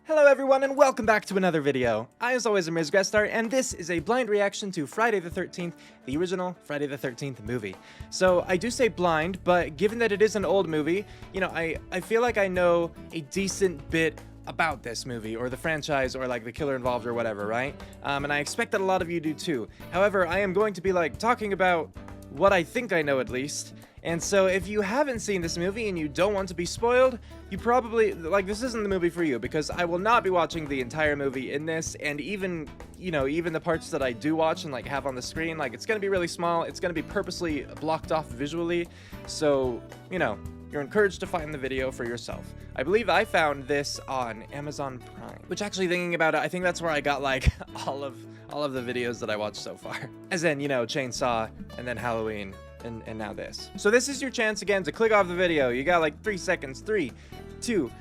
Hello everyone and welcome back to another video. I as always am Grestar and this is a blind reaction to Friday the 13th, the original Friday the 13th movie. So I do say blind, but given that it is an old movie, you know, I feel like I know a decent bit about this movie or the franchise or like the killer involved or whatever, right? And I expect that a lot of you do too. However, I am going to be like talking about what I think I know at least. And so if you haven't seen this movie and you don't want to be spoiled, you probably, like, this isn't the movie for you, because I will not be watching the entire movie in this, and even, you know, even the parts that I do watch and, like, have on the screen, like, it's gonna be really small, it's gonna be purposely blocked off visually, so, you know, you're encouraged to find the video for yourself. I believe I found this on Amazon Prime, which actually thinking about it, I think that's where I got, like, all of the videos that I watched so far. As in, you know, Chainsaw, and then Halloween, and now this. So this is your chance again to click off the video. You got like 3 seconds. 3, 2.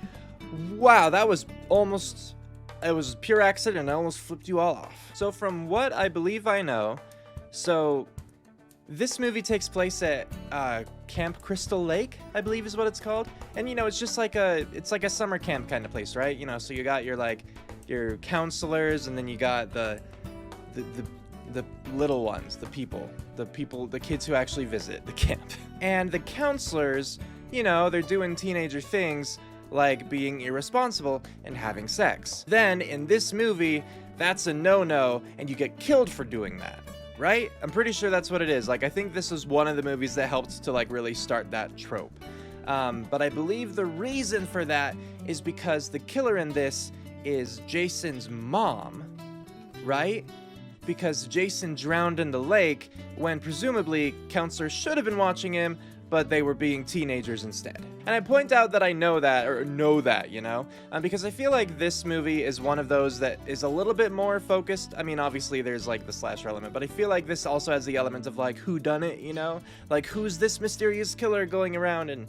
Wow, that was almost, it was pure accident. I almost flipped you all off. So from what I believe I know, so this movie takes place at Camp Crystal Lake, I believe is what it's called. And you know, it's just like it's like a summer camp kind of place, right? You know, so you got your like your counselors, and then you got the little ones, the kids who actually visit the camp. And the counselors, you know, they're doing teenager things like being irresponsible and having sex. Then in this movie, that's a no-no and you get killed for doing that, right? I'm pretty sure that's what it is. Like, I think this is one of the movies that helped to like really start that trope. But I believe the reason for that is because the killer in this is Jason's mom, right? Because Jason drowned in the lake when presumably counselors should have been watching him, but they were being teenagers instead. And I point out that I know that, you know, because I feel like this movie is one of those that is a little bit more focused. I mean, obviously there's like the slasher element, but I feel like this also has the element of like whodunit, you know, like who's this mysterious killer going around and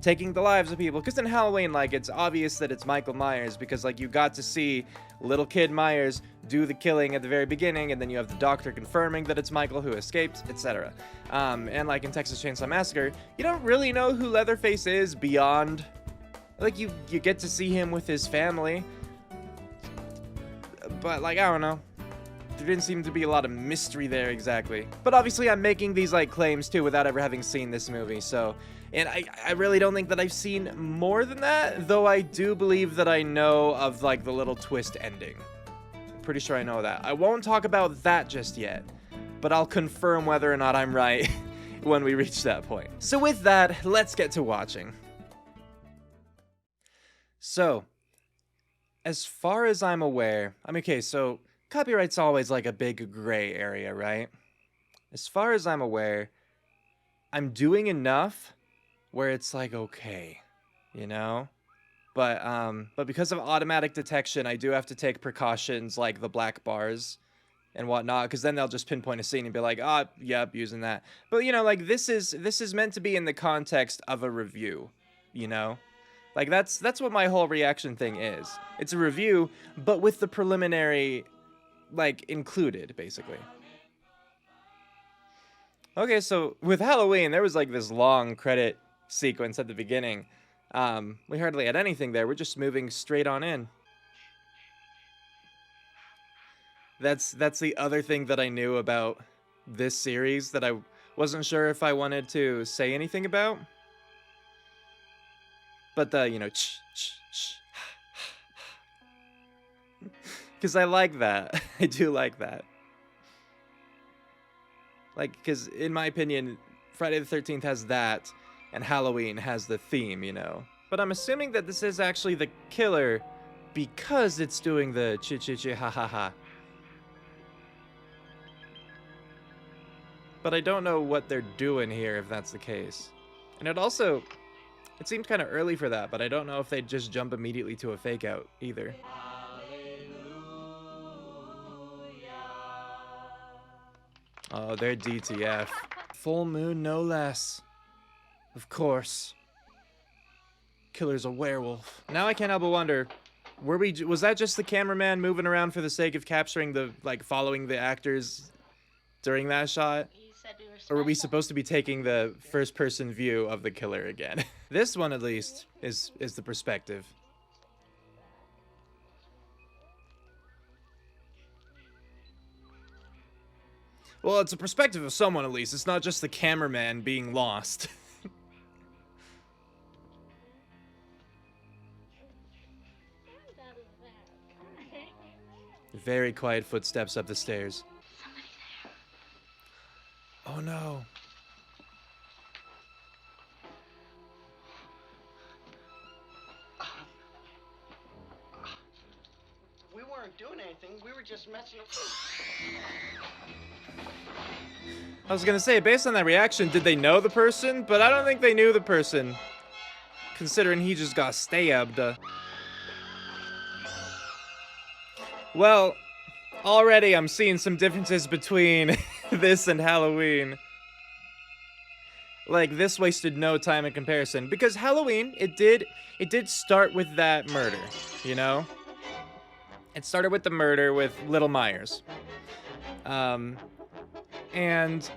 taking the lives of people. Because in Halloween, like, it's obvious that it's Michael Myers, because like you got to see little kid Myers do the killing at the very beginning, and then you have the doctor confirming that it's Michael who escaped, etc. And like in Texas Chainsaw Massacre, you don't really know who Leatherface is beyond, like, you get to see him with his family, but like, I don't know, there didn't seem to be a lot of mystery there exactly. But obviously I'm making these like claims too without ever having seen this movie, so, and I really don't think that I've seen more than that, though I do believe that I know of like the little twist ending. I'm pretty sure I know that. I won't talk about that just yet, but I'll confirm whether or not I'm right when we reach that point. So with that, let's get to watching. So, as far as I'm aware, okay, so copyright's always like a big gray area, right? As far as I'm aware, I'm doing enough where it's like, okay, you know? But because of automatic detection, I do have to take precautions like the black bars and whatnot, because then they'll just pinpoint a scene and be like, oh, yep, using that. But, you know, like, this is meant to be in the context of a review, you know? Like, that's what my whole reaction thing is. It's a review, but with the preliminary, like, included, basically. Okay, so with Halloween, there was like this long credit sequence at the beginning. We hardly had anything there. We're just moving straight on in. That's the other thing that I knew about this series that I wasn't sure if I wanted to say anything about. But the, you know, because I like that. I do like that. Like, because in my opinion, Friday the 13th has that, and Halloween has the theme, you know. But I'm assuming that this is actually the killer because it's doing the ha-ha-ha. But I don't know what they're doing here if that's the case. And it seemed kind of early for that, but I don't know if they'd just jump immediately to a fake out either. Oh, they're DTF. Full moon, no less. Of course. Killer's a werewolf. Now I can't help but wonder, was that just the cameraman moving around for the sake of capturing the, like, following the actors during that shot? Or were we supposed to be taking the first-person view of the killer again? This one, at least, is the perspective. Well, it's a perspective of someone at least. It's not just the cameraman being lost. Very quiet footsteps up the stairs. Oh no. We weren't doing anything. We were just messing up. I was gonna say, based on that reaction, did they know the person? But I don't think they knew the person, considering he just got stabbed. Well, already I'm seeing some differences between this and Halloween. Like, this wasted no time in comparison. Because Halloween, it did start with that murder, you know? It started with the murder with Little Myers. And that's,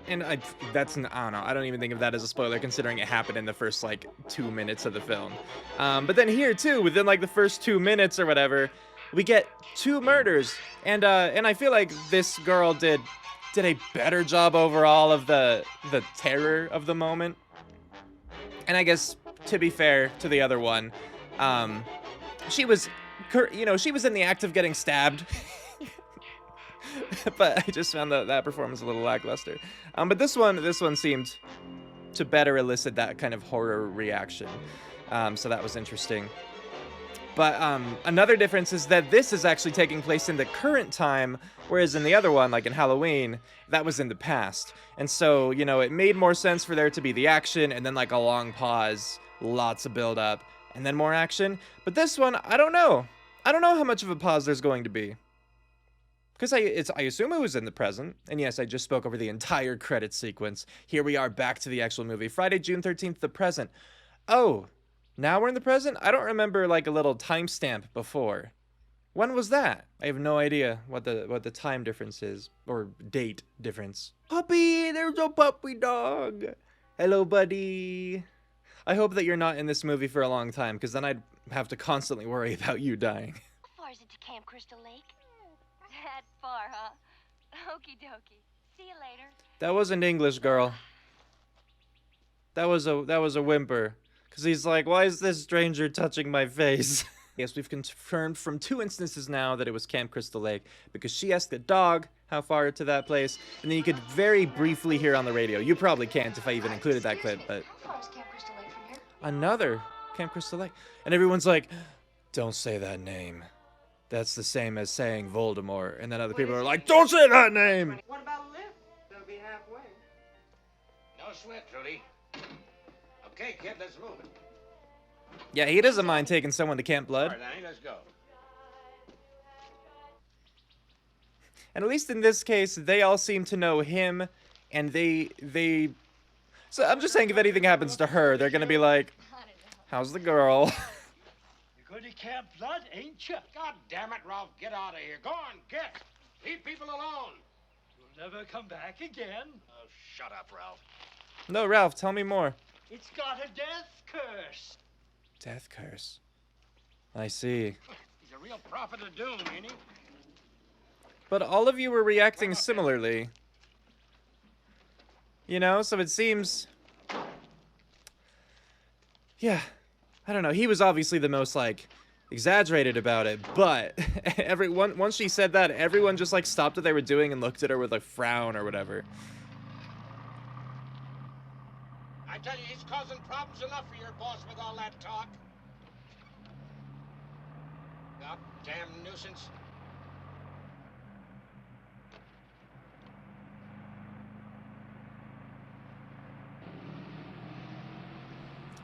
I don't know, I don't even think of that as a spoiler considering it happened in the first, like, 2 minutes of the film. But then here, too, within, like, the first 2 minutes or whatever, we get 2 murders. And I feel like this girl did a better job overall of the terror of the moment. And I guess, to be fair to the other one, she was, you know, she was in the act of getting stabbed. But I just found that performance a little lackluster. But this one seemed to better elicit that kind of horror reaction. So that was interesting. But another difference is that this is actually taking place in the current time, whereas in the other one, like in Halloween, that was in the past. And so, you know, it made more sense for there to be the action and then like a long pause, lots of build up, and then more action. But this one, I don't know. I don't know how much of a pause there's going to be. Because I assume it was in the present. And yes, I just spoke over the entire credit sequence. Here we are back to the actual movie. Friday, June 13th, the present. Oh, now we're in the present? I don't remember like a little timestamp before. When was that? I have no idea what the time difference is. Or date difference. Puppy! There's a puppy dog! Hello, buddy. I hope that you're not in this movie for a long time, because then I'd have to constantly worry about you dying. How far is it to Camp Crystal Lake? That far, huh? Okie dokie. See you later. That wasn't English, girl. That was a whimper. Cause he's like, why is this stranger touching my face? Yes, we've confirmed from 2 instances now that it was Camp Crystal Lake, because she asked the dog how far to that place, and then you could very briefly hear on the radio. You probably can't if I even included that clip, but How far is Camp Crystal Lake from here? another Camp Crystal Lake. And everyone's like, don't say that name. That's the same as saying Voldemort. And then other people are like, don't say that name! What about a lift? They'll be halfway. No sweat, Trudy. Okay, kid, let's move it. Yeah, he doesn't mind taking someone to Camp Blood. All right, Danny, let's go. And at least in this case, they all seem to know him, and they... So I'm just saying, if anything happens to her, they're gonna be like, how's the girl? You're going to Camp Blood, ain't you? God damn it, Ralph, get out of here. Go on, get. Leave people alone. You'll never come back again. Oh, shut up, Ralph. No, Ralph, tell me more. It's got a death curse. Death curse. I see. He's a real prophet of doom, ain't he? But all of you were reacting similarly. You know, so it seems... Yeah. I don't know, he was obviously the most, like, exaggerated about it, but once she said that, everyone just, like, stopped what they were doing and looked at her with a frown or whatever. I tell you, he's causing problems enough for your boss with all that talk. Goddamn nuisance.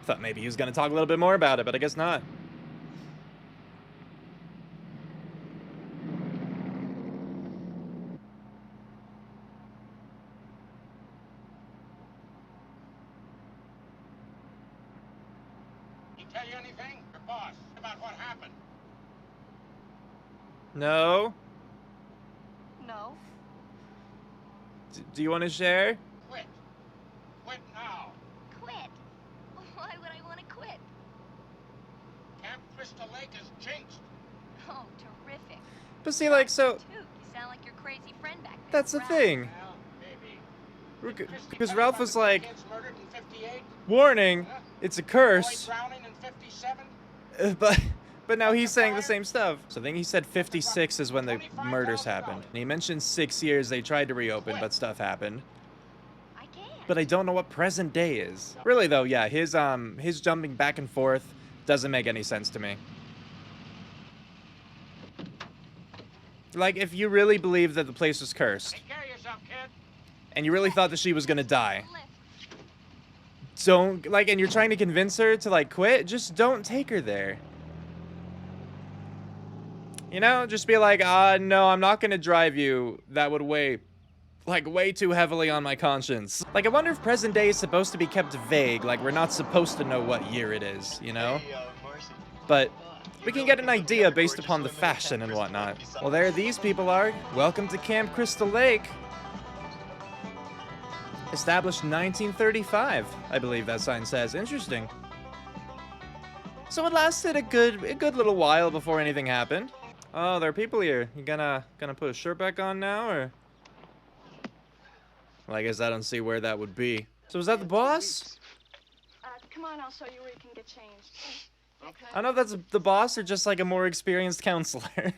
Thought maybe he was gonna talk a little bit more about it, but I guess not. He tell you anything? Your boss, about what happened? No? No. Do you want to share? Quit. Quit now. Quit. Why would I want to quit? Camp Crystal Lake is jinxed. Oh, terrific. But see, like, so... Dude, you sound like your crazy friend back there. That's the Ralph. thing. Well, hey, Because Ralph was like, Kids murdered in 58. warning, it's a curse. Boy drowning in 57. But now he's saying the same stuff. So I think he said 56 is when the murders happened. And he mentioned 6 years they tried to reopen, but stuff happened. I can't. But I don't know what present day is. Really though, yeah, his jumping back and forth doesn't make any sense to me. Like, if you really believe that the place was cursed, Take care of yourself, kid. and you really thought that she was gonna die, don't, like, and you're trying to convince her to, like, quit, just don't take her there. You know, just be like, no, I'm not gonna drive you. That would weigh, like, way too heavily on my conscience. Like, I wonder if present day is supposed to be kept vague, like, we're not supposed to know what year it is, you know? But we can get an idea based upon the fashion and whatnot. Well, there these people are. Welcome to Camp Crystal Lake. Established 1935, I believe that sign says. Interesting. So it lasted a good little while before anything happened. Oh, there are people here. You gonna put a shirt back on now, or? Well, I guess I don't see where that would be. So is that the boss? Come on, I'll show you where you can get changed. Okay. I don't know if that's the boss or just like a more experienced counselor.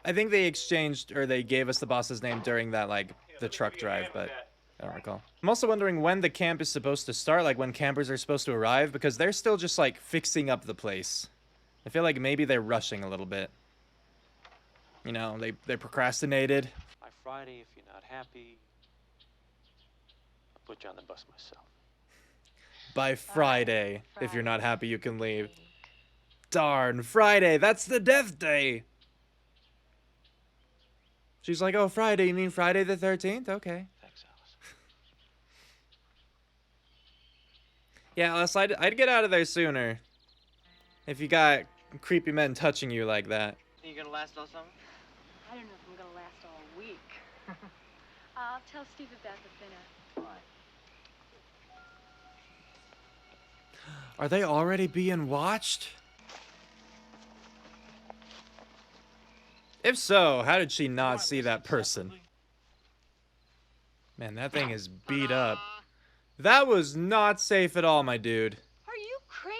I think they exchanged, or they gave us the boss's name during that, like, the truck drive, but I don't recall. I'm also wondering when the camp is supposed to start, like when campers are supposed to arrive, because they're still just, like, fixing up the place. I feel like maybe they're rushing a little bit. You know, they procrastinated. By Friday, if you're not happy, I'll put you on the bus myself. By Friday, if you're not happy, you can leave. Darn, Friday, that's the death day. She's like, oh, Friday, you mean Friday the 13th? Okay. Thanks, Alice. Yeah, Alice, I'd get out of there sooner. If you got creepy men touching you like that. You gonna last all summer? I don't know if I'm gonna last all week. I'll tell Steve about the dinner. Are they already being watched? If so, how did she not see that person? Man, that thing is beat up. That was not safe at all, my dude. Are you crazy?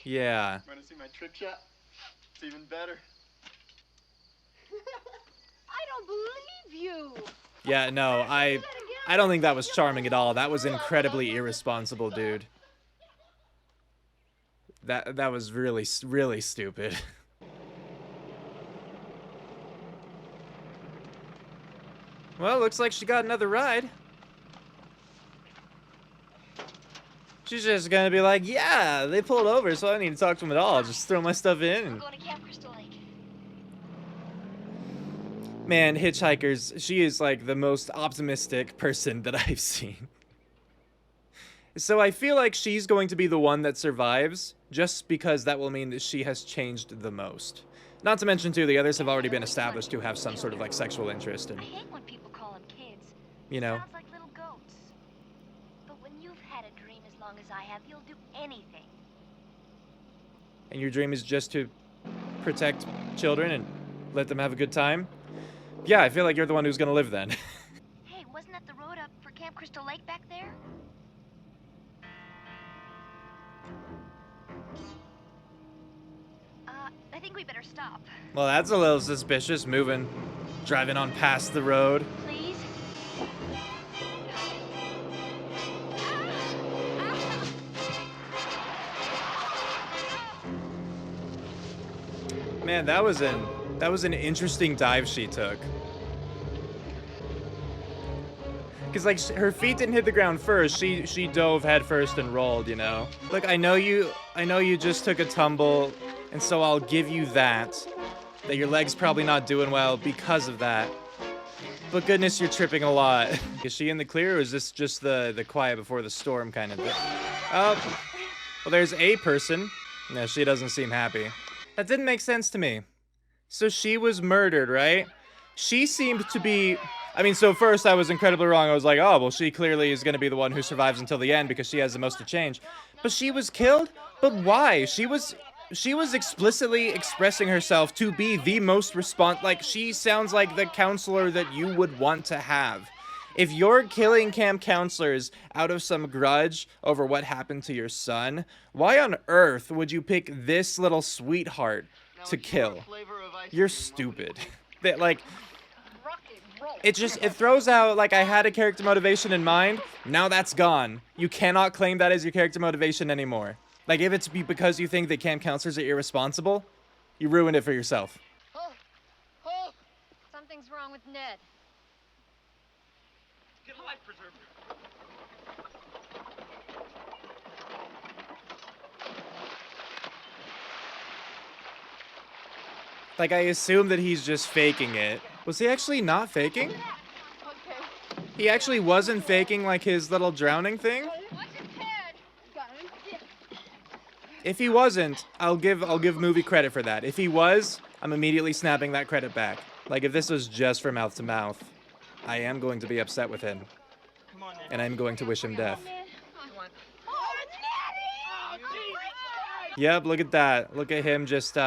Yeah. Want to see my trick shot? It's even better. I don't believe you. Yeah, no, I don't think that was charming at all. That was incredibly irresponsible, dude. That was really, really stupid. Well, looks like she got another ride. She's just gonna be like, yeah, they pulled over, so I don't need to talk to them at all. Just throw my stuff in. We're going to Camp Crystal Lake. Man, hitchhikers, she is like the most optimistic person that I've seen. So I feel like she's going to be the one that survives, just because that will mean that she has changed the most. Not to mention, too, the others have already been established to have some sort of, like, sexual interest in, I hate when people call them kids. you know. Sounds like little goats. But when you've had a dream as long as I have, you'll do anything. And your dream is just to protect children and let them have a good time. Yeah, I feel like you're the one who's gonna live then. Hey, wasn't that the road up for Camp Crystal Lake back there? I think we better stop. Well, that's a little suspicious, driving on past the road. Please? Man, that was an interesting dive she took. Cause like her feet didn't hit the ground first. She dove head first and rolled, you know. Look, I know you just took a tumble, and so I'll give you that your leg's probably not doing well because of that. But goodness, you're tripping a lot. Is she in the clear, or is this just the quiet before the storm kind of thing? Oh, well, there's a person. No, she doesn't seem happy. That didn't make sense to me. So she was murdered, right? She seemed to be... I mean, so first I was incredibly wrong. I was like, oh, well, she clearly is going to be the one who survives until the end because she has the most to change. But she was killed? But why? She was explicitly expressing herself to be the most like, she sounds like the counselor that you would want to have. If you're killing camp counselors out of some grudge over what happened to your son, why on earth would you pick this little sweetheart to kill? You're stupid. That, like, it throws out, like, I had a character motivation in mind, now that's gone. You cannot claim that as your character motivation anymore. Like, if it's because you think that camp counselors are irresponsible, you ruined it for yourself. Something's wrong with Ned. Get a life preserver. Like, I assume that he's just faking it. Was he actually not faking? He actually wasn't faking, like, his little drowning thing? If he wasn't, I'll give movie credit for that. If he was, I'm immediately snapping that credit back. Like, if this was just for mouth to mouth, I am going to be upset with him. And I'm going to wish him death. Yep, look at that. Look at him just,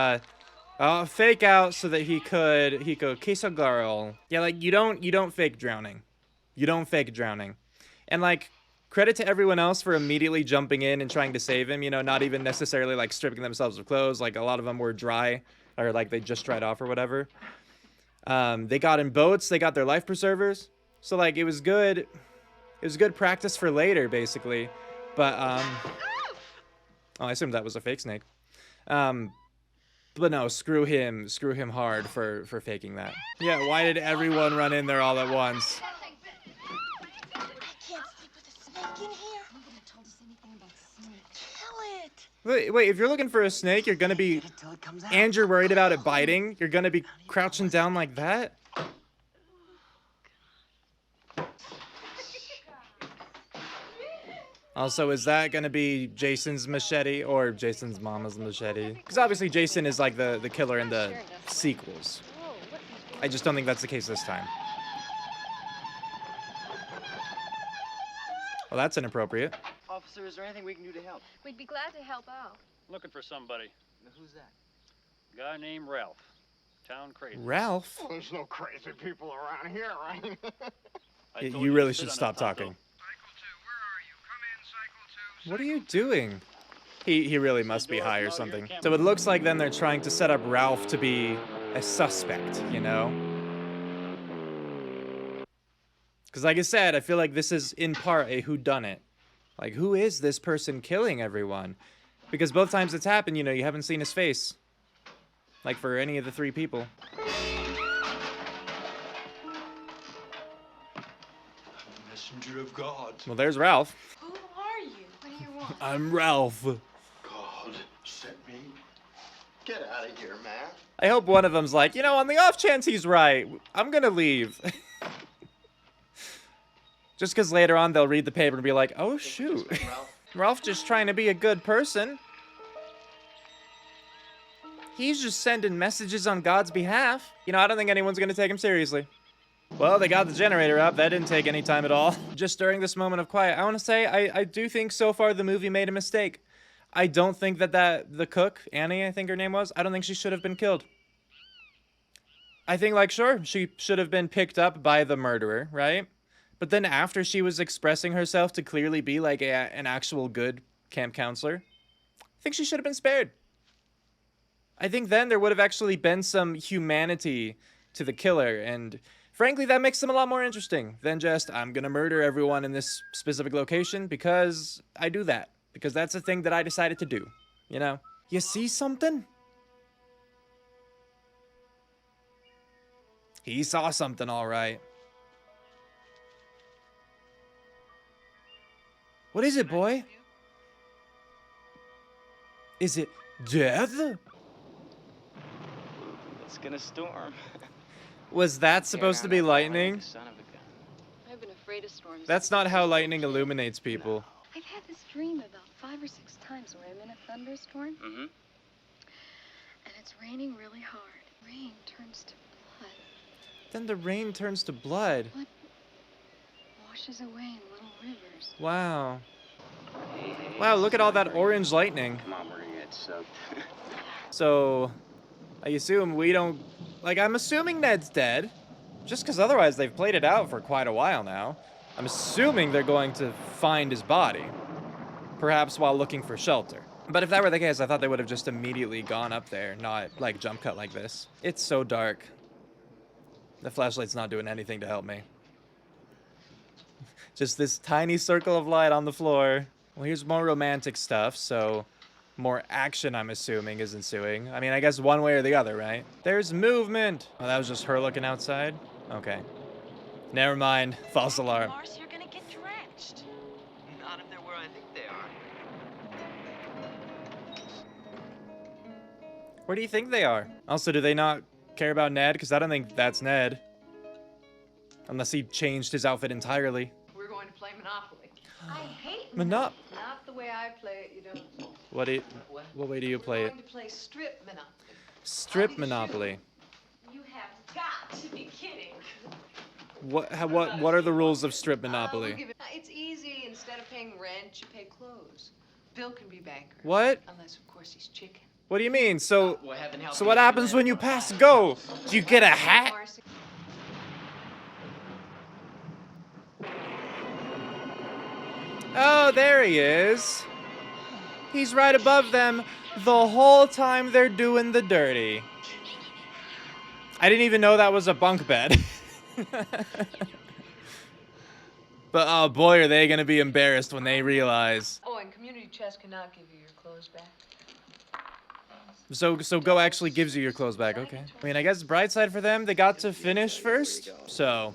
fake out so that he could kiss a girl. Yeah, like, you don't fake drowning. You don't fake drowning. And, like, credit to everyone else for immediately jumping in and trying to save him, you know, not even necessarily, like, stripping themselves of clothes. Like, a lot of them were dry, or, like, they just dried off or whatever. They got in boats, they got their life preservers. So, like, it was good. It was good practice for later, basically. But, oh, I assumed that was a fake snake. But no, screw him hard for faking that. Yeah, why did everyone run in there all at once? Wait, if you're looking for a snake, you're gonna be, and you're worried about it biting, you're gonna be crouching down like that? Also, is that gonna be Jason's machete or Jason's mama's machete? Because obviously Jason is like the killer in the sequels. I just don't think that's the case this time. Well, that's inappropriate. Officer, is there anything we can do to help? We'd be glad to help out. Looking for somebody. Who's that? Guy named Ralph. Town crazy. Ralph? Well, there's no crazy people around here, right? You really should stop talking. What are you doing? He really must be high or something. So it looks like then they're trying to set up Ralph to be a suspect, you know? Because like I said, I feel like this is in part a whodunit. Like, who is this person killing everyone? Because both times it's happened, you know, you haven't seen his face. Like, for any of the three people. Messenger of God. Well, there's Ralph. Who are you? What do you want? I'm Ralph. God sent me. Get out of here, man. I hope one of them's like, you know, on the off chance he's right, I'm gonna leave. Just because later on they'll read the paper and be like, oh shoot, Ralph just trying to be a good person. He's just sending messages on God's behalf. You know, I don't think anyone's gonna take him seriously. Well, they got the generator up. That didn't take any time at all. Just during this moment of quiet, I want to say I do think so far the movie made a mistake. I don't think that the cook, Annie, I think her name was, I don't think she should have been killed. I think, like, sure, she should have been picked up by the murderer, right? But then after she was expressing herself to clearly be, like, an actual good camp counselor, I think she should have been spared. I think then there would have actually been some humanity to the killer, and frankly, that makes them a lot more interesting than just, I'm gonna murder everyone in this specific location because I do that. Because that's a thing that I decided to do, you know? You see something? He saw something, all right. What is it, boy? Is it death? It's gonna storm. Was that supposed to be lightning? I've been afraid of storms. That's not how lightning illuminates people. I've had this dream about 5 or 6 times where I'm in a thunderstorm. Mm-hmm. And it's raining really hard. Rain turns to blood. Then the rain turns to blood. Blood washes away in little rivers. Wow. Wow, look at all that orange lightning. Come on, we're gonna get soaked. So, I assume we don't... Like, I'm assuming Ned's dead. Just because otherwise they've played it out for quite a while now. I'm assuming they're going to find his body. Perhaps while looking for shelter. But if that were the case, I thought they would have just immediately gone up there, not like jump cut like this. It's so dark. The flashlight's not doing anything to help me. Just this tiny circle of light on the floor. Well, here's more romantic stuff, so more action, I'm assuming, is ensuing. I mean, I guess one way or the other, right? There's movement. Oh, that was just her looking outside? Okay. Never mind. False alarm. Marcy, you're gonna get drenched. Not if they're where I think they are. Where do you think they are? Also, do they not care about Ned? Because I don't think that's Ned. Unless he changed his outfit entirely. We're going to play Monopoly. I hate Not Not the way I play it, you don't. what way do you play We're it? going to play strip Monopoly. Strip Monopoly. You have got to be kidding. What are the rules of strip We'll Monopoly? give it, it's easy. Instead of paying rent, you pay clothes. Bill can be banker. What? Unless, of course, he's chicken. What do you mean? So Well, heaven help so me what if happens that- when you pass go? Do you get a hat? Marcy. Oh, there he is. He's right above them the whole time they're doing the dirty. I didn't even know that was a bunk bed. But oh boy, are they gonna be embarrassed when they realize. Oh, and community chest cannot give you your clothes back. So Go actually gives you your clothes back, okay. I mean, I guess bright side for them, they got to finish first, so.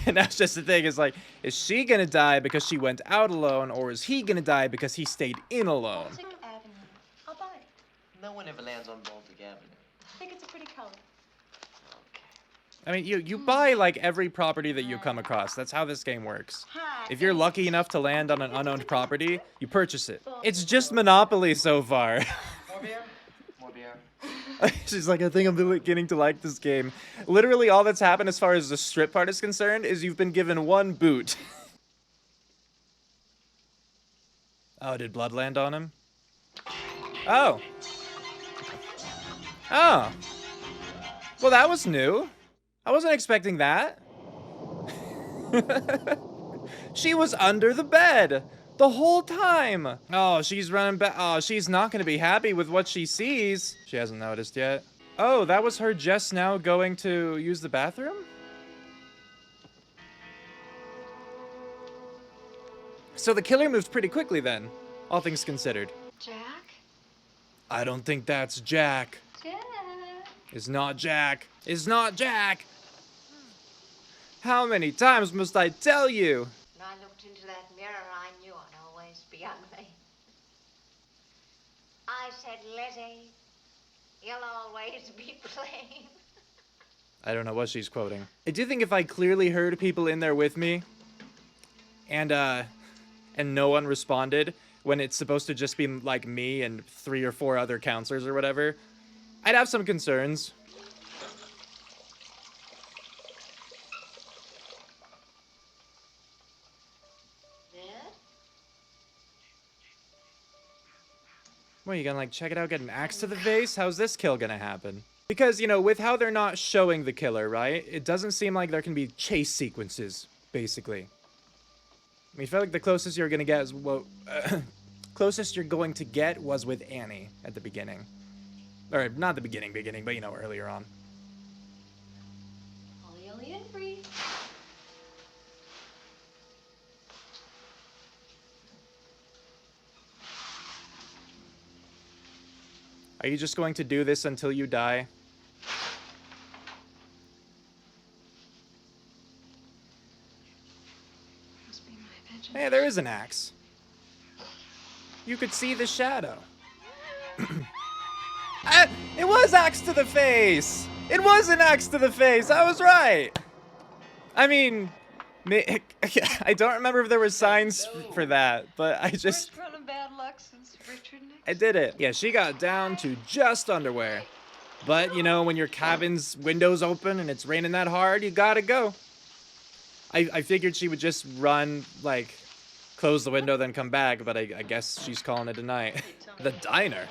And that's just the thing, is like, is she gonna die because she went out alone, or is he gonna die because he stayed in alone? Baltic Avenue. I'll buy it. No one ever lands on Baltic Avenue. I think it's a pretty color. I mean, you buy, like, every property that you come across. That's how this game works. If you're lucky enough to land on an unowned property, you purchase it. It's just Monopoly so far. More beer? More beer. She's like, I think I'm beginning to like this game. Literally, all that's happened as far as the strip part is concerned is you've been given one boot. Oh, did blood land on him? Oh. Oh. Well, that was new. I wasn't expecting that. She was under the bed the whole time. Oh, she's running back. Oh, she's not going to be happy with what she sees. She hasn't noticed yet. Oh, that was her just now going to use the bathroom? So the killer moved pretty quickly then, all things considered. Jack? I don't think that's Jack. Jack. It's not Jack. It's not Jack. How many times must I tell you? When I looked into that mirror, I knew I'd always be ugly. I said, Lizzie, you'll always be plain. I don't know what she's quoting. I do think if I clearly heard people in there with me, and no one responded, when it's supposed to just be like me and 3 or 4 other counselors or whatever, I'd have some concerns. What, are you gonna like check it out, get an axe to the face? How's this kill gonna happen? Because, you know, with how they're not showing the killer, right? It doesn't seem like there can be chase sequences, basically. I mean, I feel like the closest you're gonna get is what... closest you're going to get was with Annie at the beginning. Or, not the beginning, but, you know, earlier on. Ollie and free. Are you just going to do this until you die? Must be my vengeance. Hey, there is an axe. You could see the shadow. Ah, it was axe to the face! It was an axe to the face! I was right! I mean, I don't remember if there were signs for that, but I just... First run of bad luck since Richard Nixon. I did it. Yeah, she got down to just underwear. But, you know, when your cabin's windows open and it's raining that hard, you gotta go. I figured she would just run, like, close the window, then come back, but I guess she's calling it a night. The diner?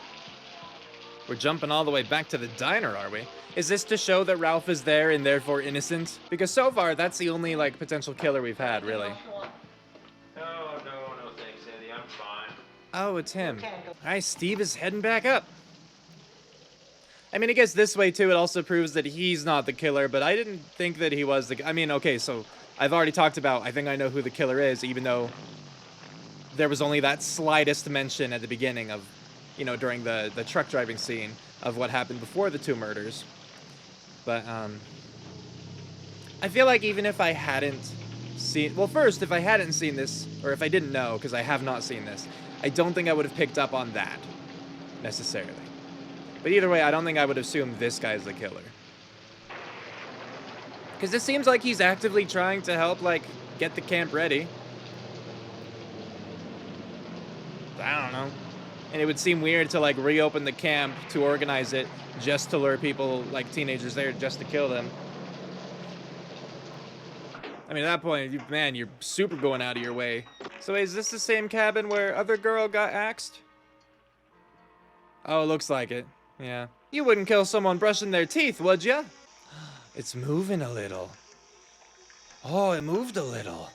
We're jumping all the way back to the diner, are we? Is this to show that Ralph is there and therefore innocent? Because so far, that's the only, like, potential killer we've had, really. No, thanks, Eddie. I'm fine. Oh, it's him. Alright, Steve is heading back up. I mean, I guess this way, too, it also proves that he's not the killer, but I didn't think that he was the... I mean, okay, so I've already talked about, I think I know who the killer is, even though there was only that slightest mention at the beginning of, you know, during the truck driving scene of what happened before the two murders. But, I feel like even if I hadn't seen... Well, first, if I hadn't seen this, or if I didn't know, because I have not seen this, I don't think I would have picked up on that, necessarily. But either way, I don't think I would assume this guy's the killer. Because it seems like he's actively trying to help, like, get the camp ready. I don't know. And it would seem weird to, like, reopen the camp to organize it just to lure people, like, teenagers there just to kill them. I mean, at that point, man, you're super going out of your way. So wait, is this the same cabin where other girl got axed? Oh, it looks like it. Yeah. You wouldn't kill someone brushing their teeth, would ya? It's moving a little. Oh, it moved a little.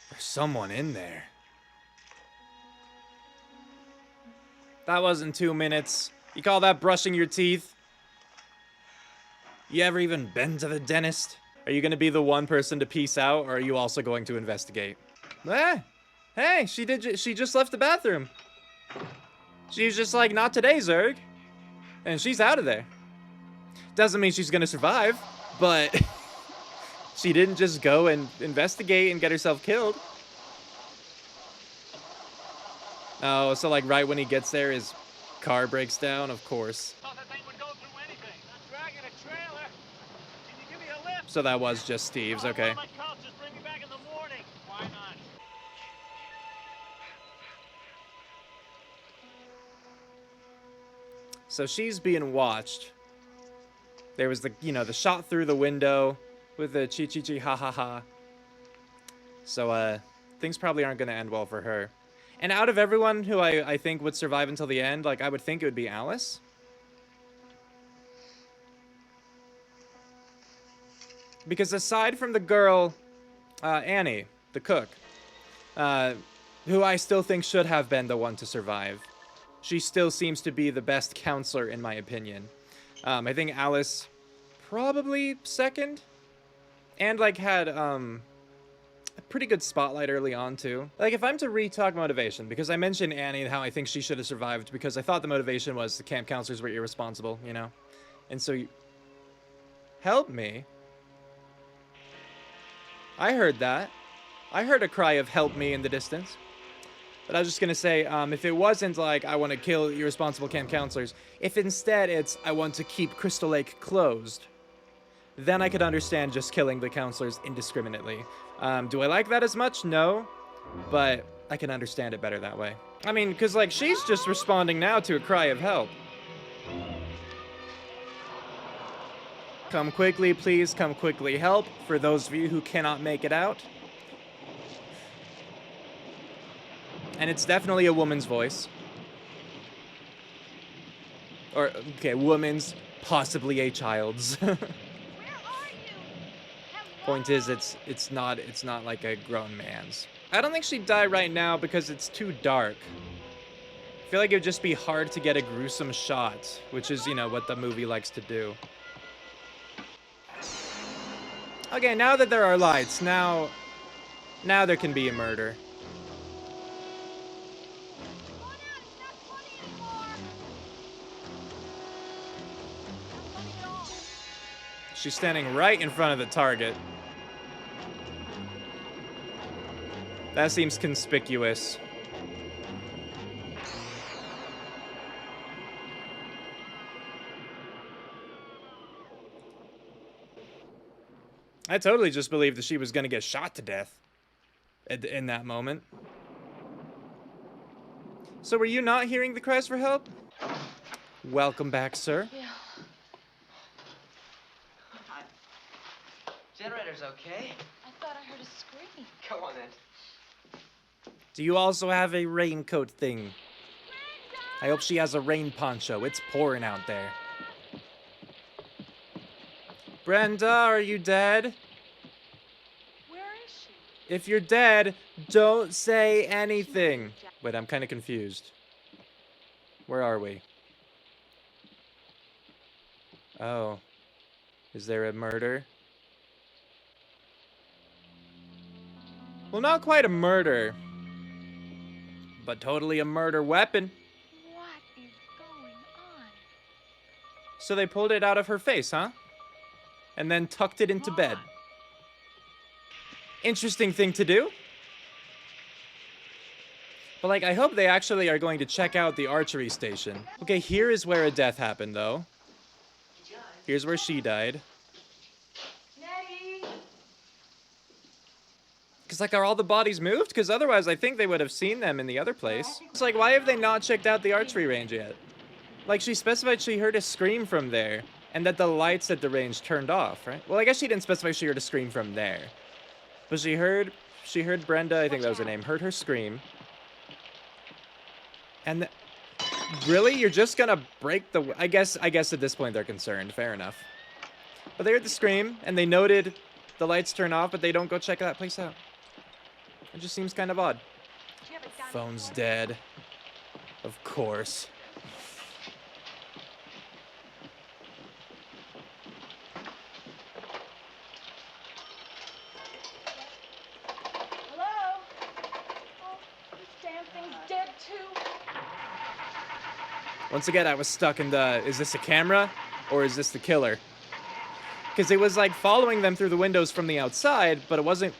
There's someone in there. That wasn't 2 minutes. You call that brushing your teeth? You ever even been to the dentist? Are you gonna be the one person to peace out, or are you also going to investigate? Hey, she just left the bathroom. She was just like, not today, Zerg. And she's out of there. Doesn't mean she's gonna survive, but she didn't just go and investigate and get herself killed. Oh, so like right when he gets there, his car breaks down, of course. Thought that thing would go through anything. I'm dragging a trailer. Can you give me a lift? So that was just Steve's, okay. My couch, just bring me back in the morning. Why not? So she's being watched. There was the, you know, the shot through the window with the chi ha ha ha. So, things probably aren't gonna end well for her. And out of everyone who I think would survive until the end, like, I would think it would be Alice. Because aside from the girl, Annie, the cook, who I still think should have been the one to survive, she still seems to be the best counselor, in my opinion. I think Alice, probably second. And, like, had, a pretty good spotlight early on, too. Like, if I'm to re-talk motivation, because I mentioned Annie and how I think she should have survived, because I thought the motivation was the camp counselors were irresponsible, you know? And so, help me. I heard that. I heard a cry of help me in the distance. But I was just gonna say, if it wasn't like, I want to kill irresponsible camp counselors, if instead it's, I want to keep Crystal Lake closed, then I could understand just killing the counselors indiscriminately. Do I like that as much? No. But I can understand it better that way. I mean, because, like, she's just responding now to a cry of help. Come quickly, please. Come quickly, help. For those of you who cannot make it out. And it's definitely a woman's voice. Or, okay, woman's, possibly a child's. Point is, it's not like a grown man's. I don't think she'd die right now because it's too dark. I feel like it would just be hard to get a gruesome shot, which is, you know, what the movie likes to do. Okay, now that there are lights, now there can be a murder. She's standing right in front of the target. That seems conspicuous. I totally just believed that she was gonna get shot to death in that moment. So were you not hearing the cries for help? Welcome back, sir. Yeah. Generator's okay. I thought I heard a scream. Go on then. Do you also have a raincoat thing? I hope she has a rain poncho. It's pouring out there. Brenda, are you dead? Where is she? If you're dead, don't say anything. Wait, I'm kind of confused. Where are we? Oh. Is there a murder? Well, not quite a murder, but totally a murder weapon. What is going on? So they pulled it out of her face, huh? And then tucked it into bed. Interesting thing to do. But, like, I hope they actually are going to check out the archery station. Okay, here is where a death happened, though. Here's where she died. Because, like, are all the bodies moved? Because otherwise, I think they would have seen them in the other place. It's like, why have they not checked out the archery range yet? Like, she specified she heard a scream from there, and that the lights at the range turned off, right? Well, I guess she didn't specify she heard a scream from there. But she heard Brenda, I think that was her name, heard her scream. And really? You're just gonna break the... I guess at this point they're concerned. Fair enough. But they heard the scream, and they noted the lights turn off, but they don't go check that place out. It just seems kind of odd. Phone's dead. Of course. Hello? Oh, this damn thing's dead too. Once again, I was stuck in the, is this a camera or is this the killer? Because it was like following them through the windows from the outside, but it wasn't,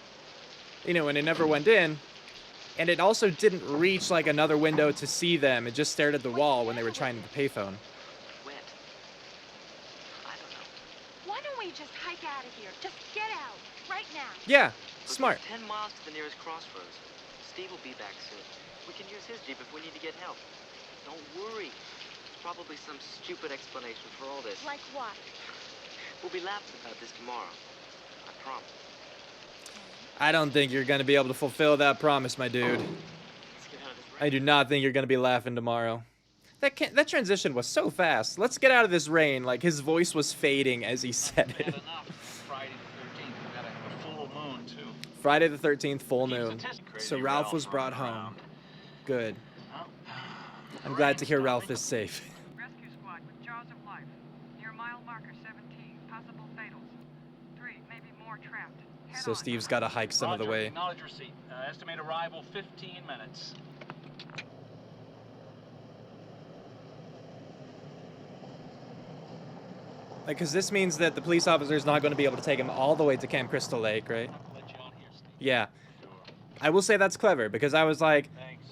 you know, and it never went in. And it also didn't reach like another window to see them. It just stared at the wall when they were trying the payphone. Wet. I don't know. Why don't we just hike out of here? Just get out, right now. Yeah, Look, smart. it's 10 miles to the nearest crossroads. Steve will be back soon. We can use his Jeep if we need to get help. Don't worry. There's probably some stupid explanation for all this. Like what? We'll be laughing about this tomorrow. I promise. I don't think you're going to be able to fulfill that promise, my dude. Let's get out of this rain. I do not think you're going to be laughing tomorrow. That transition was so fast. Let's get out of this rain. Like, his voice was fading as he said it. Friday the 13th, we got a full moon, too. Friday the 13th, full moon. So Ralph was brought home. Good. I'm glad to hear Ralph is safe. Rescue squad with jaws of life. Near mile marker 17. Possible fatals. 3, maybe more trapped. Head So on. Steve's got to hike some of the way. Acknowledge receipt. Estimate arrival 15 minutes. Like, because this means that the police officer's not going to be able to take him all the way to Camp Crystal Lake, right? Let you on here, Steve. Yeah. I will say that's clever, because I was like, Thanks.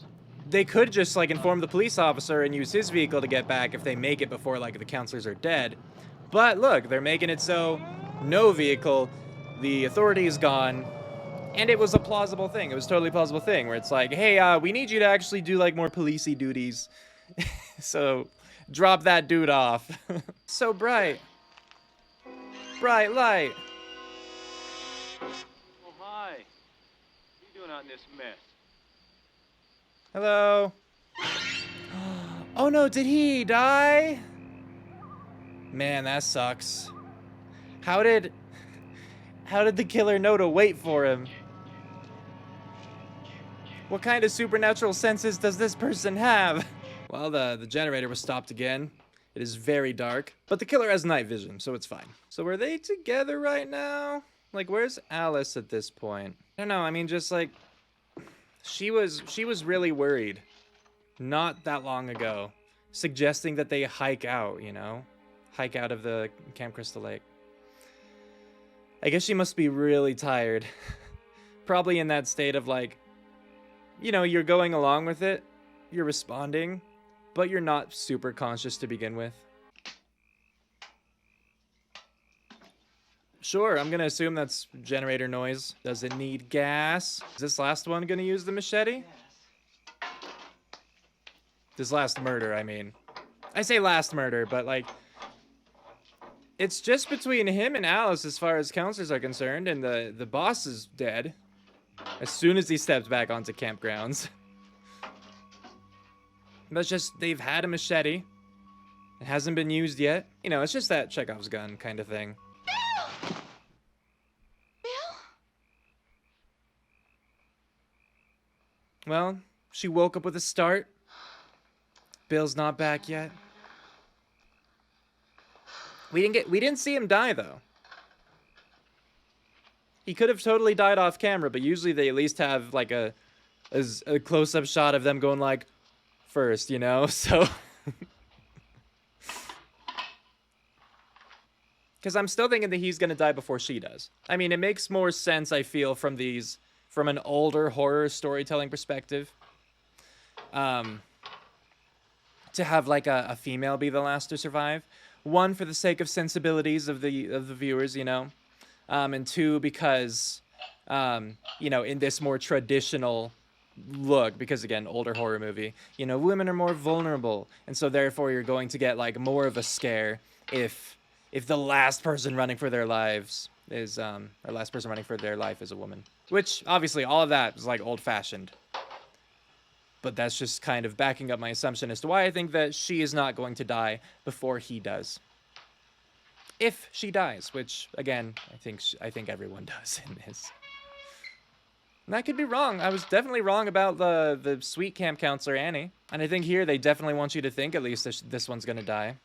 they could just, like, inform the police officer and use his vehicle to get back if they make it before, like, the counselors are dead. But look, they're making it so no vehicle, the authority is gone, and it was a plausible thing. It was a totally plausible thing where it's like, hey, we need you to actually do, like, more policey duties. So, drop that dude off. So bright. Bright light. Oh, hi. What are you doing out in this mess? Hello. Oh no, did he die? Man, that sucks. How did the killer know to wait for him? What kind of supernatural senses does this person have? Well, the generator was stopped again. It is very dark, but the killer has night vision, so it's fine. So are they together right now? Like, where's Alice at this point? I don't know, I mean, just like, she was really worried not that long ago, suggesting that they hike out, you know? Hike out of the Camp Crystal Lake. I guess she must be really tired. Probably in that state of like, you know, you're going along with it, you're responding, but you're not super conscious to begin with. Sure, I'm gonna assume that's generator noise. Does it need gas? Is this last one gonna use the machete? This last murder, I mean. I say last murder, but like, it's just between him and Alice as far as counselors are concerned, and the boss is dead as soon as he steps back onto campgrounds. But it's just, they've had a machete. It hasn't been used yet. You know, it's just that Chekhov's gun kind of thing. Well, she woke up with a start. Bill's not back yet. We didn't see him die though. He could have totally died off camera, but usually they at least have like a close-up shot of them going like first, you know? So because I'm still thinking that he's gonna die before she does. I mean, it makes more sense, I feel, from an older horror storytelling perspective. To have like a female be the last to survive. One, for the sake of sensibilities of the viewers, you know. And two, because, you know, in this more traditional look, because again, older horror movie, you know, women are more vulnerable. And so therefore you're going to get like more of a scare if the last person running for their lives is, or last person running for their life is a woman. Which, obviously, all of that is like old-fashioned. But that's just kind of backing up my assumption as to why I think that she is not going to die before he does. If she dies, which, again, I think everyone does in this. And I could be wrong. I was definitely wrong about the sweet camp counselor, Annie. And I think here they definitely want you to think at least this one's going to die.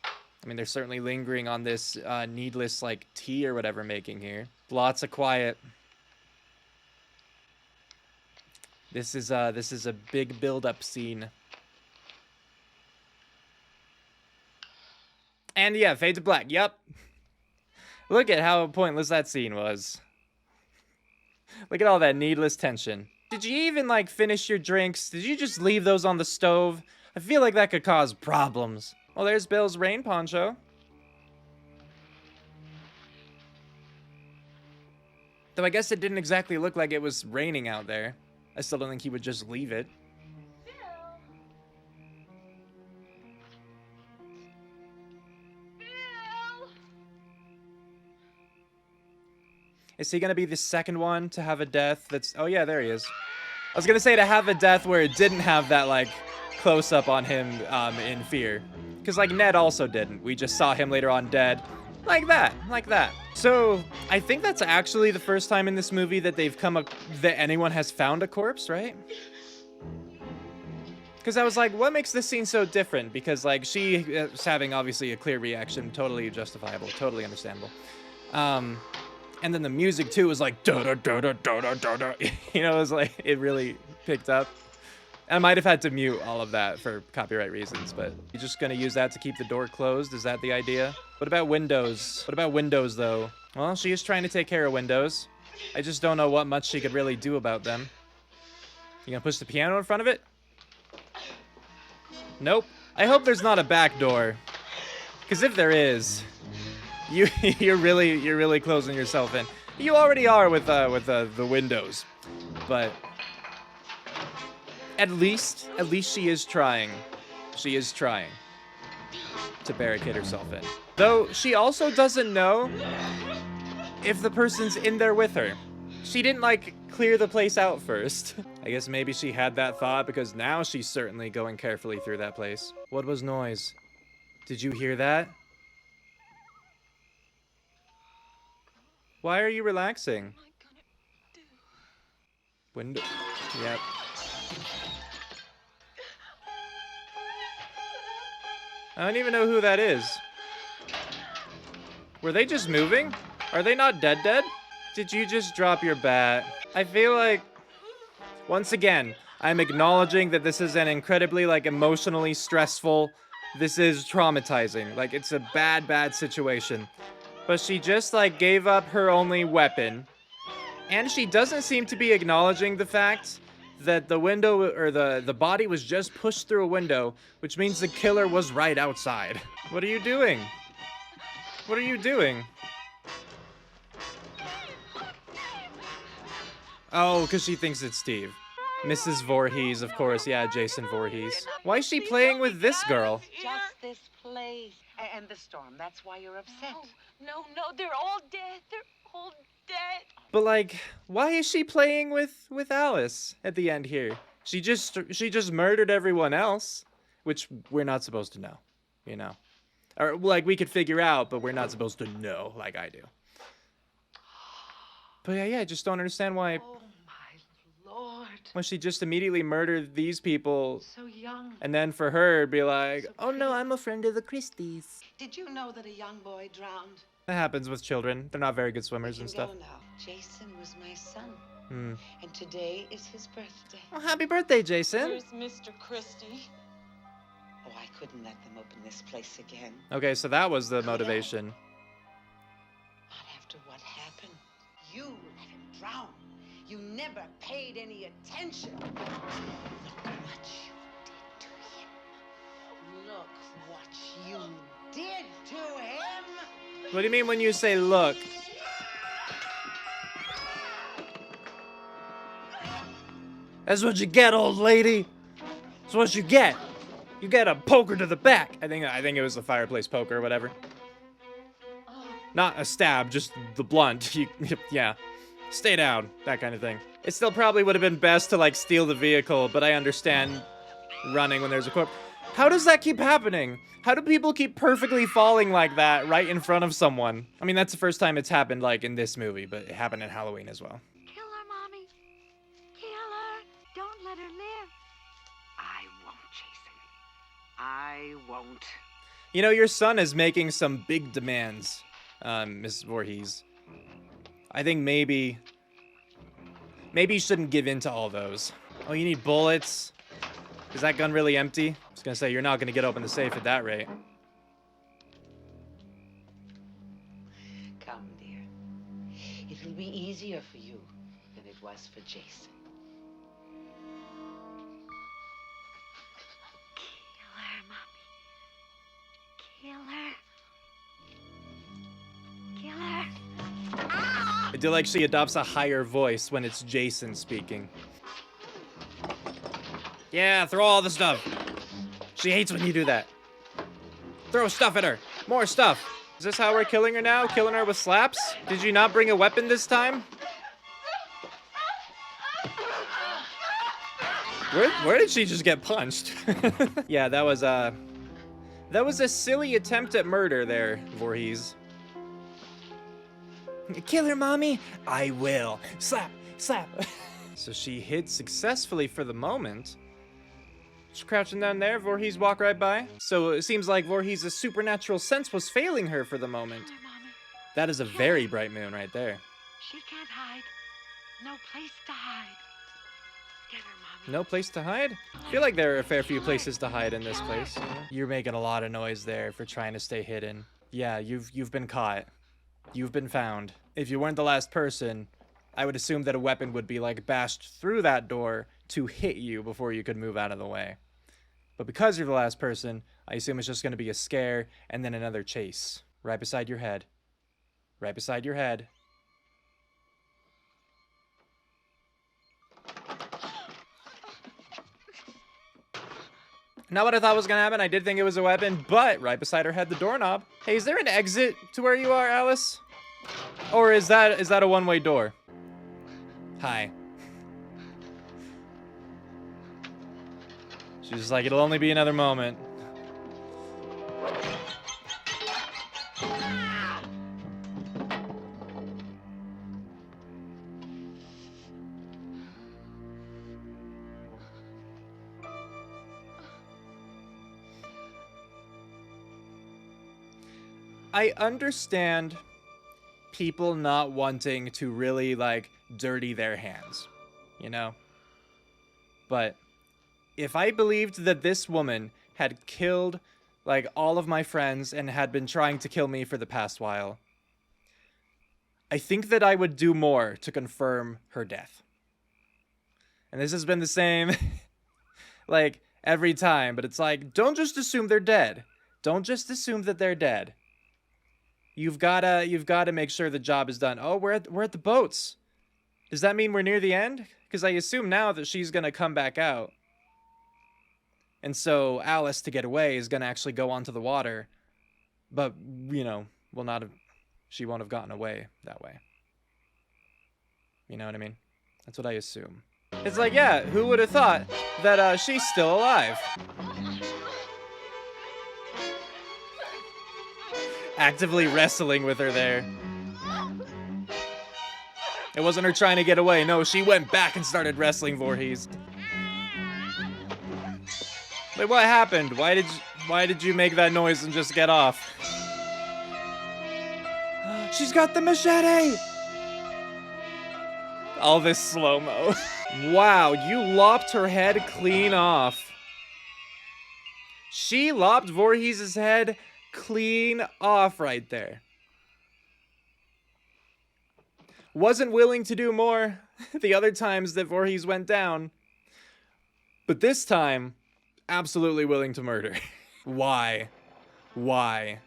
I mean, they're certainly lingering on this needless, like, tea or whatever making here. Lots of quiet. This is a big build-up scene. And yeah, fade to black. Yep. Look at how pointless that scene was. Look at all that needless tension. Did you even, like, finish your drinks? Did you just leave those on the stove? I feel like that could cause problems. Well, there's Bill's rain poncho. Though I guess it didn't exactly look like it was raining out there. I still don't think he would just leave it. Is he gonna be the second one to have a death that's... Oh yeah, there he is. I was gonna say to have a death where it didn't have that, like, close-up on him in Fear. Because, like, Ned also didn't. We just saw him later on dead. Like that. Like that. So, I think that's actually the first time in this movie that they've that anyone has found a corpse, right? Because I was like, what makes this scene so different? Because, like, she is having, obviously, a clear reaction. Totally justifiable. Totally understandable. And then the music, too, was like, da-da-da-da-da-da-da-da. You know, it was like, it really picked up. I might have had to mute all of that for copyright reasons, but you're just gonna use that to keep the door closed? Is that the idea? What about windows? What about windows, though? Well, she is trying to take care of windows. I just don't know what much she could really do about them. You gonna push the piano in front of it? Nope. I hope there's not a back door. Because if there is, you're really closing yourself in. You already are with the windows, but at least she is trying. She is trying to barricade herself in. Though she also doesn't know if the person's in there with her. She didn't, like, clear the place out first. I guess maybe she had that thought because now she's certainly going carefully through that place. What was noise? Did you hear that? Why are you relaxing? Window. Yep. I don't even know who that is. Were they just moving? Are they not dead? Did you just drop your bat? I feel like, once again, I'm acknowledging that this is an incredibly, like, emotionally stressful, this is traumatizing. Like, it's a bad situation. But she just, like, gave up her only weapon. And she doesn't seem to be acknowledging the fact that the window, or the body was just pushed through a window, which means the killer was right outside. What are you doing? What are you doing? Oh, because she thinks it's Steve. Mrs. Voorhees, of course. Yeah, Jason Voorhees. Why is she playing with this girl? Just this place and the storm. That's why you're upset. No, they're all dead. They're all dead. But, like, why is she playing with Alice at the end here? She just murdered everyone else, which we're not supposed to know, you know? Or, like, we could figure out, but we're not supposed to know like I do. But yeah, I just don't understand why... Oh, my Lord. When she just immediately murdered these people, So young. and then for her be like, oh no, I'm a friend of the Christies. Did you know that a young boy drowned? That happens with children. They're not very good swimmers and We stuff. can go now. Jason was my son. Hmm. And today is his birthday. Well, happy birthday, Jason. Where's Mr. Christie? Oh, I couldn't let them open this place again. Okay, so that was the motivation. Not after what happened. You let him drown. You never paid any attention. Look what you did to him. Look what you did to him. What do you mean when you say look? That's what you get, old lady. That's what you get. You get a poker to the back. I think it was the fireplace poker or whatever. Not a stab, just the blunt. Yeah. Stay down, that kind of thing. It still probably would have been best to like steal the vehicle, but I understand running when there's a corpse. How does that keep happening? How do people keep perfectly falling like that right in front of someone? I mean, that's the first time it's happened like in this movie, but it happened in Halloween as well. Kill her, Mommy. Kill her. Don't let her live. I won't, Jason. I won't. You know, your son is making some big demands, Mrs. Voorhees. I think maybe you shouldn't give in to all those. Oh, you need bullets? Is that gun really empty? I was gonna say, you're not gonna get open the safe at that rate. Come, dear. It'll be easier for you than it was for Jason. Kill her, Mommy. Kill her. Kill her. I do like she adopts a higher voice when it's Jason speaking. Yeah, throw all the stuff. She hates when you do that. Throw stuff at her. More stuff. Is this how we're killing her now? Killing her with slaps? Did you not bring a weapon this time? Where did she just get punched? Yeah, that was a silly attempt at murder there, Voorhees. Kill her, Mommy. I will. Slap, slap. So she hid successfully for the moment. Just crouching down there, Voorhees walk right by. So it seems like Voorhees' supernatural sense was failing her for the moment. Kill her, Mommy. That is a very bright moon right there. She can't hide. No place to hide. Get her, Mommy. No place to hide? I feel like there are a fair few places to hide in this place. You're making a lot of noise there for trying to stay hidden. Yeah, you've been caught. You've been found. If you weren't the last person, I would assume that a weapon would be like bashed through that door to hit you before you could move out of the way. But because you're the last person, I assume it's just going to be a scare and then another chase. Right beside your head. Right beside your head. Not what I thought was going to happen. I did think it was a weapon, but right beside her head, the doorknob. Hey, is there an exit to where you are, Alice? Or is that a one-way door? Hi. She's just like, it'll only be another moment. I understand people not wanting to really, like, dirty their hands, you know? But if I believed that this woman had killed, like, all of my friends and had been trying to kill me for the past while, I think that I would do more to confirm her death. And this has been the same, like, every time, but it's like, don't just assume they're dead. Don't just assume that they're dead. You've gotta make sure the job is done. Oh, we're at the boats. Does that mean we're near the end? Because I assume now that she's gonna come back out. And so Alice, to get away, is gonna actually go onto the water. But, you know, she won't have gotten away that way. You know what I mean? That's what I assume. It's like, yeah, who would have thought that she's still alive? Actively wrestling with her there. It wasn't her trying to get away. No, she went back and started wrestling Voorhees. Wait, what happened? Why did you make that noise and just get off? She's got the machete! All this slow-mo. Wow, you lopped her head clean off. She lopped Voorhees' head clean off right there. Wasn't willing to do more the other times that Voorhees went down. But this time, absolutely willing to murder. Why? Why?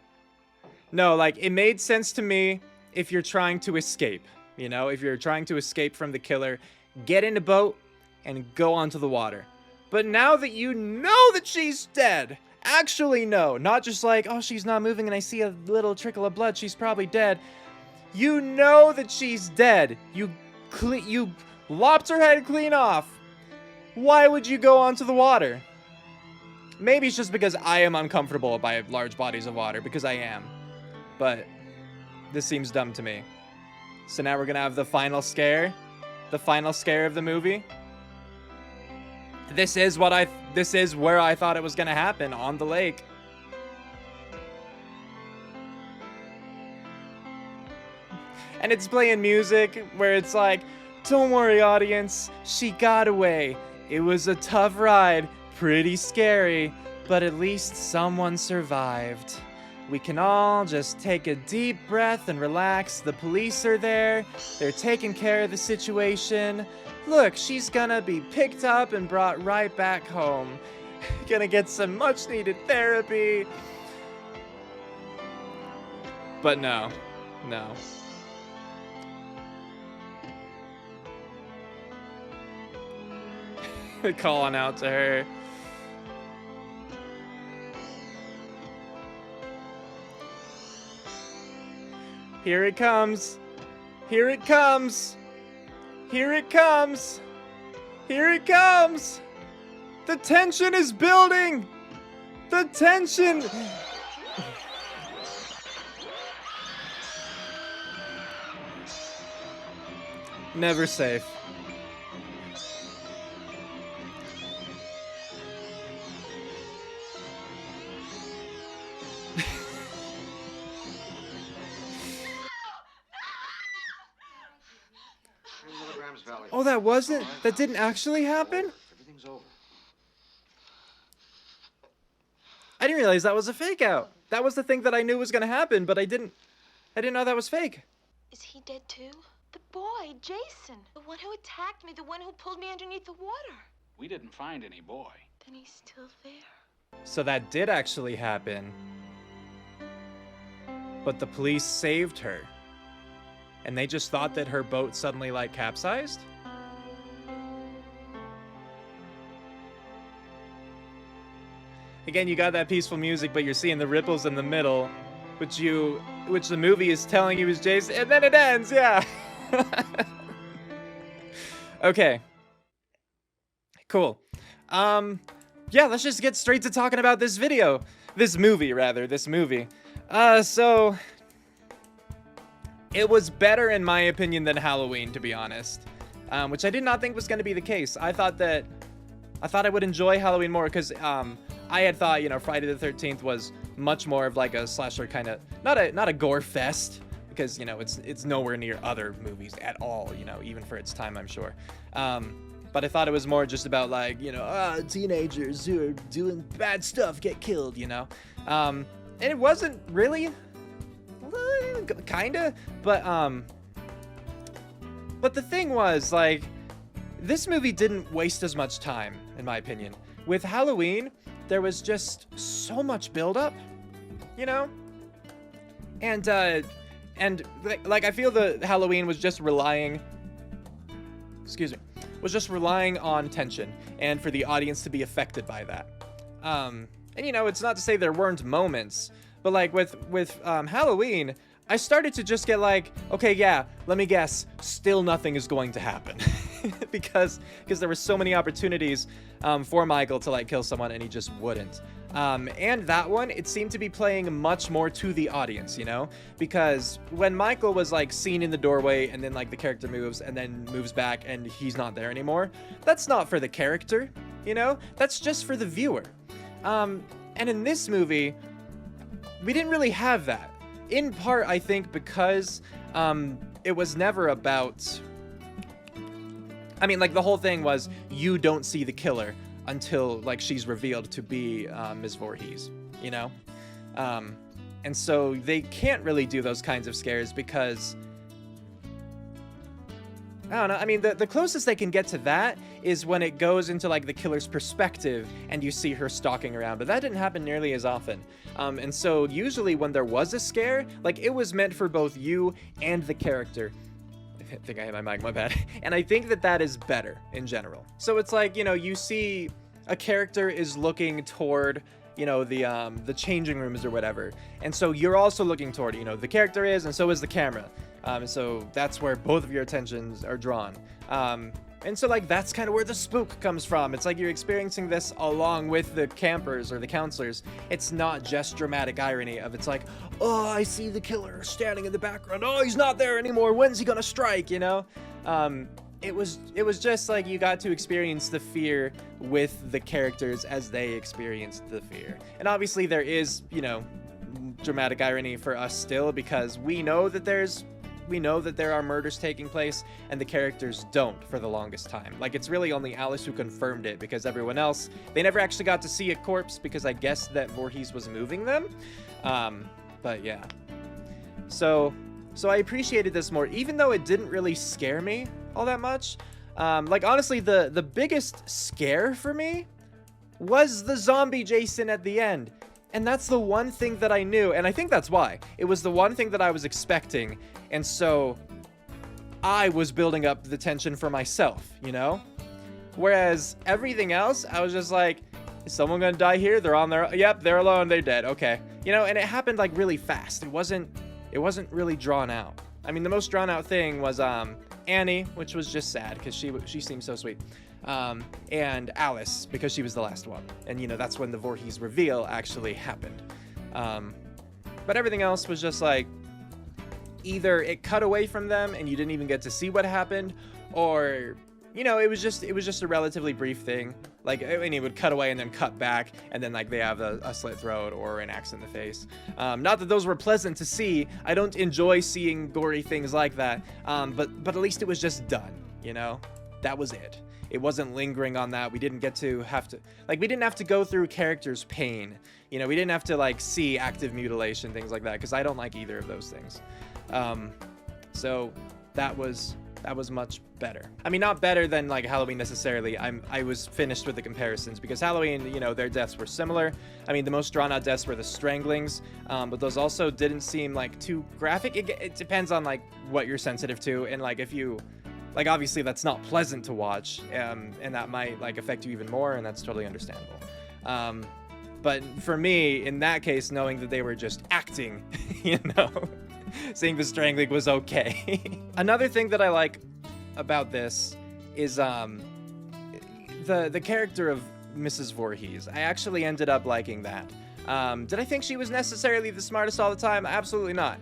No, like, it made sense to me if you're trying to escape. You know, if you're trying to escape from the killer, get in a boat and go onto the water. But now that you know that she's dead, actually know, not just like, oh, she's not moving and I see a little trickle of blood, she's probably dead. You know that she's dead. You lopped her head clean off. Why would you go onto the water? Maybe it's just because I am uncomfortable by large bodies of water, because I am. But this seems dumb to me. So now we're gonna have the final scare of the movie. This is where I thought it was gonna happen, on the lake. And it's playing music where it's like, don't worry, audience, she got away. It was a tough ride, pretty scary, but at least someone survived. We can all just take a deep breath and relax. The police are there. They're taking care of the situation. Look, she's gonna be picked up and brought right back home. Gonna get some much needed therapy. But no. Calling out to her. Here it comes. Here it comes. Here it comes. Here it comes. The tension is building. The tension. Never safe. Oh, that didn't actually happen? Everything's over. I didn't realize that was a fake out. That was the thing that I knew was gonna happen, but I didn't know that was fake. Is he dead too? The boy, Jason. The one who attacked me, the one who pulled me underneath the water. We didn't find any boy. Then he's still there. So that did actually happen. But the police saved her. And they just thought that her boat suddenly, like, capsized? Again, you got that peaceful music, but you're seeing the ripples in the middle, which the movie is telling you is Jason, and then it ends, yeah. Okay. Cool. Yeah, let's just get straight to talking about this movie. So it was better in my opinion than Halloween, to be honest. Which I did not think was going to be the case. I thought I would enjoy Halloween more because I had thought, you know, Friday the 13th was much more of like a slasher kind of, not a gore fest, because, you know, it's nowhere near other movies at all, you know, even for its time, I'm sure. But I thought it was more just about, like, you know, teenagers who are doing bad stuff get killed, you know. And it wasn't really, kinda, but the thing was, like, this movie didn't waste as much time, in my opinion. With Halloween, there was just so much buildup, you know? And like, I feel the Halloween was just relying on tension and for the audience to be affected by that. And, you know, it's not to say there weren't moments, but, like, with Halloween, I started to just get like, okay, yeah, let me guess, still nothing is going to happen. because there were so many opportunities for Michael to, like, kill someone and he just wouldn't. And that one, it seemed to be playing much more to the audience, you know? Because when Michael was like seen in the doorway and then like the character moves and then moves back and he's not there anymore, that's not for the character, you know? That's just for the viewer. And in this movie, we didn't really have that. In part, I think, because it was never about... I mean, like, the whole thing was you don't see the killer until, like, she's revealed to be Ms. Voorhees, you know? And so they can't really do those kinds of scares because... I don't know, I mean, the closest they can get to that is when it goes into, like, the killer's perspective and you see her stalking around, but that didn't happen nearly as often. And so usually when there was a scare, like, it was meant for both you and the character. I think I hit my mic, my bad. And I think that that is better in general. So it's like, you know, you see a character is looking toward, you know, the changing rooms or whatever. And so you're also looking toward, you know, the character is, and so is the camera. So that's where both of your attentions are drawn. And so, like, that's kind of where the spook comes from. It's like you're experiencing this along with the campers or the counselors. It's not just dramatic irony of it's like, oh, I see the killer standing in the background. Oh, he's not there anymore. When's he gonna strike, you know? It was just like you got to experience the fear with the characters as they experienced the fear. And obviously there is, you know, dramatic irony for us still because we know that there are murders taking place and the characters don't for the longest time. Like, it's really only Alice who confirmed it because everyone else, they never actually got to see a corpse because I guess that Voorhees was moving them. But yeah. So I appreciated this more, even though it didn't really scare me all that much. Like, honestly, the biggest scare for me was the zombie Jason at the end. And that's the one thing that I knew, and I think that's why. It was the one thing that I was expecting, and so I was building up the tension for myself, you know? Whereas everything else, I was just like, is someone gonna die here? They're on their... Yep, they're alone, they're dead, okay. You know, and it happened, like, really fast. It wasn't really drawn out. I mean, the most drawn out thing was Annie, which was just sad, because she seemed so sweet. And Alice, because she was the last one. And, you know, that's when the Voorhees reveal actually happened. But everything else was just like, either it cut away from them and you didn't even get to see what happened, or, you know, it was just a relatively brief thing. Like, I mean, it would cut away and then cut back, and then, like, they have a slit throat or an axe in the face. Not that those were pleasant to see. I don't enjoy seeing gory things like that. But at least it was just done, you know? That was it. It wasn't lingering on that. We didn't have to go through characters' pain. You know, we didn't have to, like, see active mutilation, things like that, because I don't like either of those things. So that was much better. I mean, not better than, like, Halloween necessarily. I was finished with the comparisons, because Halloween, you know, their deaths were similar. I mean, the most drawn out deaths were the stranglings, but those also didn't seem, like, too graphic. It depends on, like, what you're sensitive to, and, like, if you... Like, obviously, that's not pleasant to watch, and that might, like, affect you even more, and that's totally understandable. But for me, in that case, knowing that they were just acting, you know, seeing the strangling was okay. Another thing that I like about this is the character of Mrs. Voorhees. I actually ended up liking that. Did I think she was necessarily the smartest all the time? Absolutely not.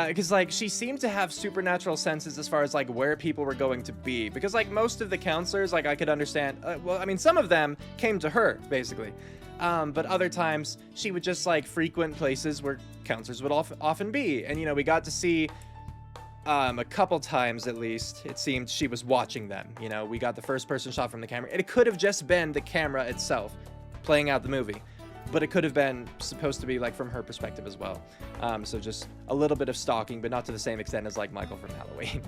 Because, like, she seemed to have supernatural senses as far as, like, where people were going to be. Because, like, most of the counselors, like, I could understand... well, I mean, some of them came to her, basically. But other times, she would just, like, frequent places where counselors would often be. And, you know, we got to see... a couple times, at least, it seemed she was watching them. You know, we got the first-person shot from the camera. It could have just been the camera itself playing out the movie. But it could have been supposed to be, like, from her perspective as well. So just a little bit of stalking, but not to the same extent as, like, Michael from Halloween.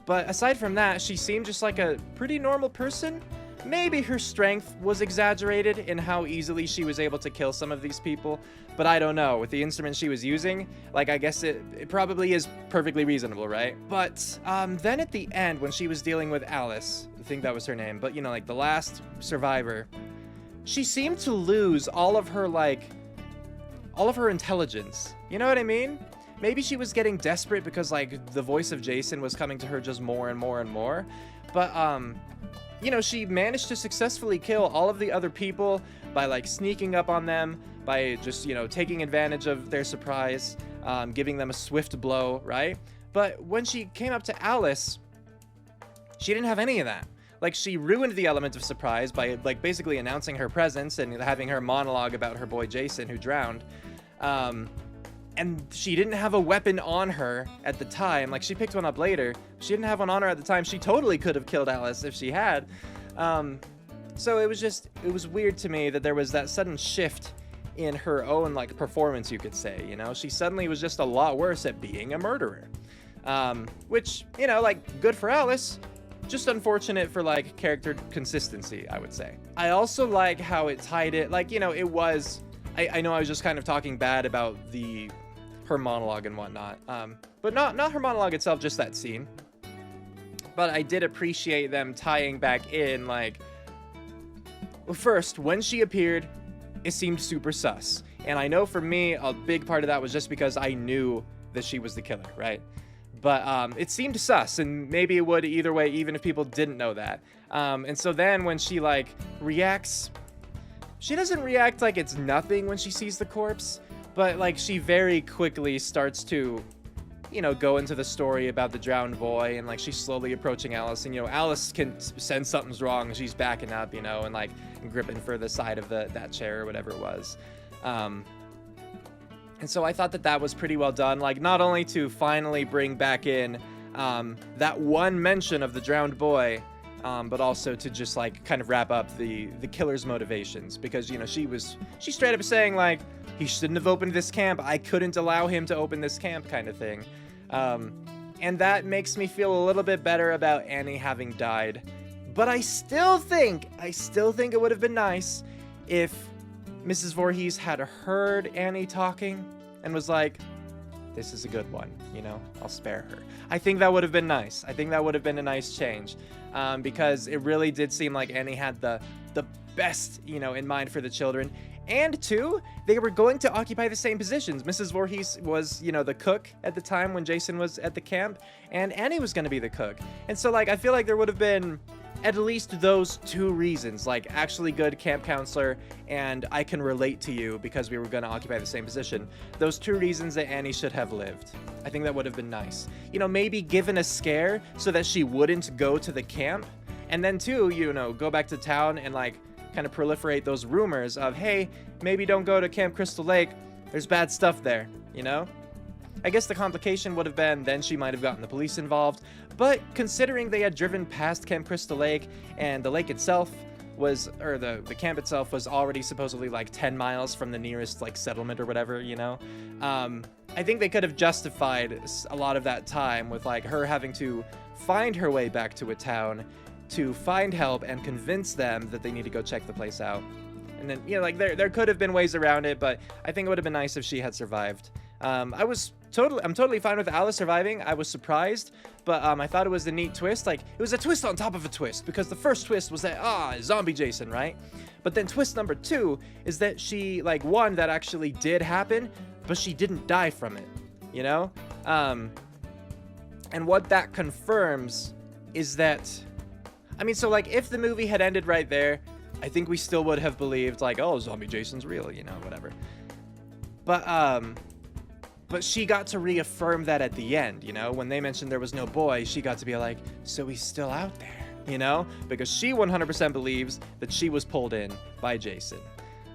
But aside from that, she seemed just like a pretty normal person. Maybe her strength was exaggerated in how easily she was able to kill some of these people. But I don't know. With the instrument she was using, like, I guess it probably is perfectly reasonable, right? But then at the end, when she was dealing with Alice, I think that was her name, but, you know, like, the last survivor... She seemed to lose all of her intelligence. You know what I mean? Maybe she was getting desperate because, like, the voice of Jason was coming to her just more and more and more. But, you know, she managed to successfully kill all of the other people by like sneaking up on them, by just, you know, taking advantage of their surprise, giving them a swift blow, right? But when she came up to Alice, she didn't have any of that. Like, she ruined the element of surprise by like basically announcing her presence and having her monologue about her boy Jason who drowned. And she didn't have a weapon on her at the time. Like, she picked one up later. She didn't have one on her at the time. She totally could have killed Alice if she had. So it was weird to me that there was that sudden shift in her own, like, performance, you could say, you know? She suddenly was just a lot worse at being a murderer. Which, you know, like, good for Alice. Just unfortunate for, like, character consistency, I would say. I also like how it tied it, like, you know, it was... I know I was just kind of talking bad about her monologue and whatnot, but not her monologue itself, just that scene. But I did appreciate them tying back in, like, well, first, when she appeared, it seemed super sus. And I know for me, a big part of that was just because I knew that she was the killer, right? But it seemed sus, and maybe it would either way, even if people didn't know that. And so then when she, like, reacts... She doesn't react like it's nothing when she sees the corpse, but, like, she very quickly starts to, you know, go into the story about the drowned boy, and, like, she's slowly approaching Alice, and, you know, Alice can sense something's wrong, and she's backing up, you know, and, like, gripping for the side of that chair or whatever it was. And so I thought that was pretty well done, like, not only to finally bring back in that one mention of the drowned boy, but also to just, like, kind of wrap up the killer's motivations, because, you know, she straight up saying, like, he shouldn't have opened this camp, I couldn't allow him to open this camp, kind of thing. And that makes me feel a little bit better about Annie having died. But I still think it would have been nice if Mrs. Voorhees had heard Annie talking and was like, this is a good one, you know, I'll spare her. I think that would have been nice. I think that would have been a nice change, because it really did seem like Annie had the best, you know, in mind for the children. And two, they were going to occupy the same positions. Mrs. Voorhees was, you know, the cook at the time when Jason was at the camp, and Annie was going to be the cook. And so, like, I feel like there would have been at least those two reasons, like, actually good camp counselor and I can relate to you because we were going to occupy the same position. Those two reasons that Annie should have lived. I think that would have been nice. You know, maybe given a scare so that she wouldn't go to the camp. And then two, you know, go back to town and, like, kind of proliferate those rumors of, hey, maybe don't go to Camp Crystal Lake. There's bad stuff there, you know? I guess the complication would have been then she might have gotten the police involved, but considering they had driven past Camp Crystal Lake and the lake itself was, or the camp itself was already supposedly like 10 miles from the nearest like settlement or whatever, you know, I think they could have justified a lot of that time with like her having to find her way back to a town to find help and convince them that they need to go check the place out. And then, you know, like there could have been ways around it, but I think it would have been nice if she had survived. I'm totally fine with Alice surviving. I was surprised, but I thought it was a neat twist. Like, it was a twist on top of a twist, because the first twist was that, zombie Jason, right? But then twist number two is that she, like, one, that actually did happen, but she didn't die from it, you know? And what that confirms is that, I mean, so, like, if the movie had ended right there, I think we still would have believed, like, oh, zombie Jason's real, you know, whatever. But she got to reaffirm that at the end, you know? When they mentioned there was no boy, she got to be like, so he's still out there, you know? Because she 100% believes that she was pulled in by Jason.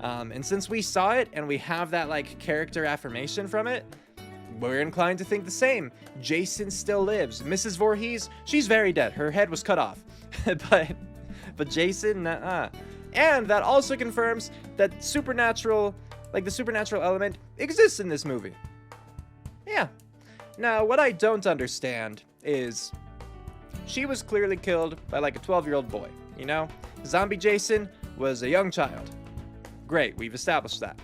And since we saw it and we have that, like, character affirmation from it, we're inclined to think the same. Jason still lives. Mrs. Voorhees, she's very dead. Her head was cut off. but Jason, nuh-uh. And that also confirms that supernatural, like the supernatural element, exists in this movie. Yeah. Now, what I don't understand is she was clearly killed by like a 12-year-old boy, you know? Zombie Jason was a young child. Great, we've established that.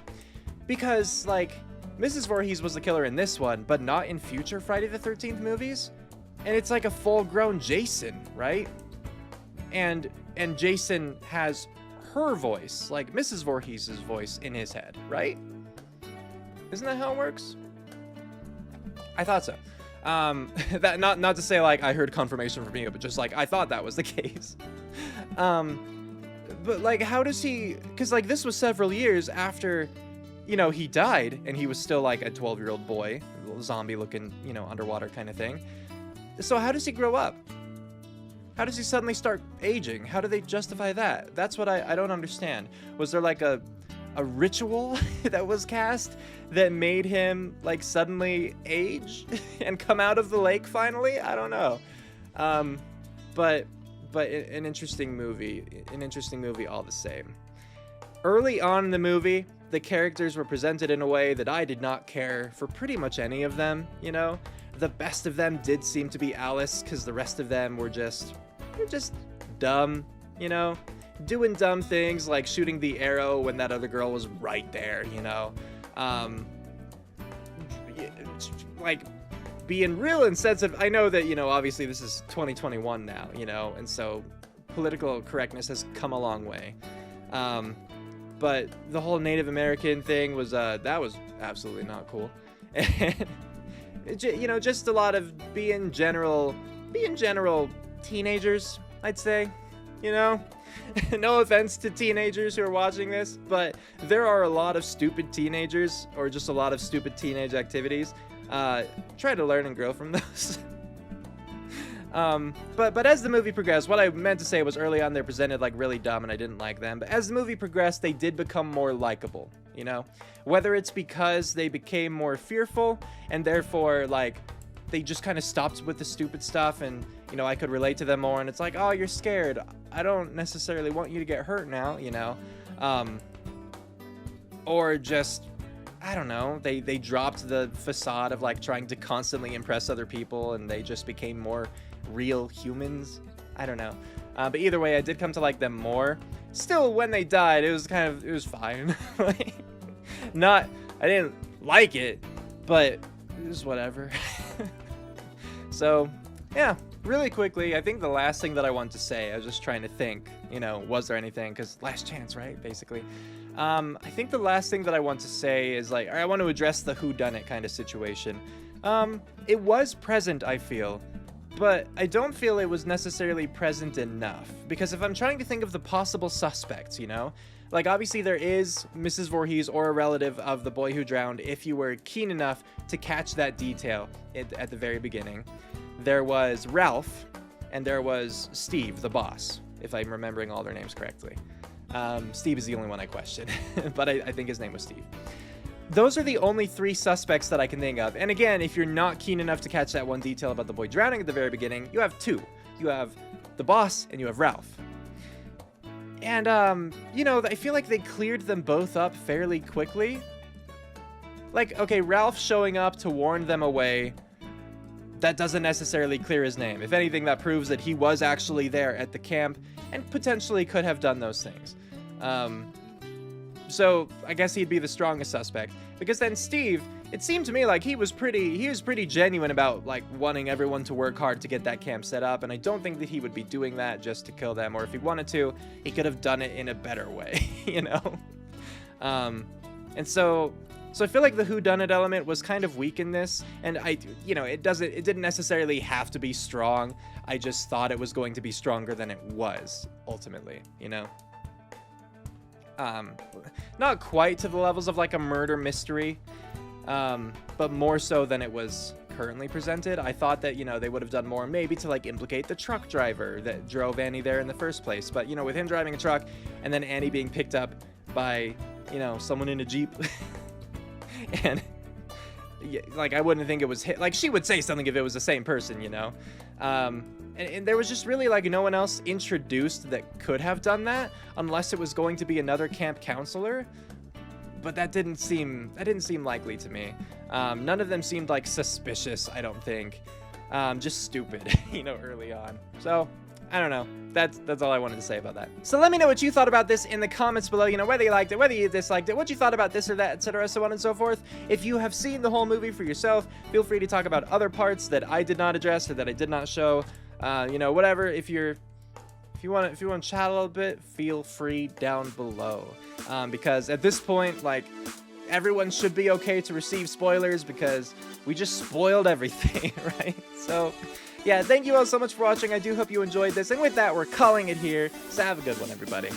Because, like, Mrs. Voorhees was the killer in this one, but not in future Friday the 13th movies. And it's like a full-grown Jason, right? And Jason has her voice, like Mrs. Voorhees' voice in his head, right? Isn't that how it works? I thought so. That not to say like I heard confirmation from you, but just like I thought that was the case. But like, how does he, because like this was several years after, you know, he died, and he was still like a 12-year-old boy, a little zombie looking, you know, underwater kind of thing. So how does he grow up? How does he suddenly start aging? How do they justify that? That's what I don't understand. Was there like a ritual that was cast that made him like suddenly age and come out of the lake finally? I don't know. But an interesting movie all the same. Early on in the movie, the characters were presented in a way that I did not care for pretty much any of them, you know? The best of them did seem to be Alice, because the rest of them were just dumb, you know? Doing dumb things like shooting the arrow when that other girl was right there, you know? Like being real insensitive. I know that, you know, obviously this is 2021 now, you know, and so political correctness has come a long way. But the whole Native American thing was, that was absolutely not cool. And, you know, just a lot of being general teenagers, I'd say, you know? No offense to teenagers who are watching this, but there are a lot of stupid teenagers, or just a lot of stupid teenage activities. Try to learn and grow from those. But as the movie progressed, what I meant to say was early on they're presented like really dumb and I didn't like them. But as the movie progressed, they did become more likable, you know? Whether it's because they became more fearful and therefore like they just kind of stopped with the stupid stuff and, you know, I could relate to them more and it's like, oh, you're scared. I don't necessarily want you to get hurt now, you know? Or just, I don't know, they dropped the facade of like trying to constantly impress other people and they just became more real humans. I don't know. But either way, I did come to like them more. Still, when they died, it was fine. Like, I didn't like it, but it was whatever. So, yeah, really quickly, I think the last thing that I want to say, I was just trying to think, you know, was there anything? Because last chance, right? Basically. I think the last thing that I want to say is like, I want to address the whodunit kind of situation. It was present, I feel, but I don't feel it was necessarily present enough. Because if I'm trying to think of the possible suspects, you know, like obviously there is Mrs. Voorhees or a relative of the boy who drowned if you were keen enough to catch that detail at the very beginning. There was Ralph, and there was Steve, the boss, if I'm remembering all their names correctly. Steve is the only one I question, but I think his name was Steve. Those are the only three suspects that I can think of. And again, if you're not keen enough to catch that one detail about the boy drowning at the very beginning, you have two. You have the boss and you have Ralph. And, you know, I feel like they cleared them both up fairly quickly. Like, okay, Ralph showing up to warn them away, that doesn't necessarily clear his name. If anything, that proves that he was actually there at the camp and potentially could have done those things. So I guess he'd be the strongest suspect. Because then Steve, it seemed to me like he was pretty genuine about like wanting everyone to work hard to get that camp set up, and I don't think that he would be doing that just to kill them, or if he wanted to, he could have done it in a better way, you know? And so I feel like the whodunit element was kind of weak in this, and it didn't necessarily have to be strong. I just thought it was going to be stronger than it was, ultimately, you know? Not quite to the levels of like a murder mystery, but more so than it was currently presented. I thought that, you know, they would have done more maybe to like implicate the truck driver that drove Annie there in the first place. But, you know, with him driving a truck and then Annie being picked up by, you know, someone in a Jeep and yeah, like I wouldn't think it was like she would say something if it was the same person, you know? And there was just really like no one else introduced that could have done that unless it was going to be another camp counselor. But that didn't seem likely to me. None of them seemed like suspicious, I don't think. Just stupid, you know, early on. So I don't know. That's all I wanted to say about that. So let me know what you thought about this in the comments below. You know, whether you liked it, whether you disliked it, what you thought about this or that, etc., so on and so forth. If you have seen the whole movie for yourself, feel free to talk about other parts that I did not address or that I did not show. You know, whatever. If you want to chat a little bit, feel free down below. Because at this point, like, everyone should be okay to receive spoilers because we just spoiled everything, right? So, yeah, thank you all so much for watching. I do hope you enjoyed this. And with that, we're calling it here. So have a good one, everybody.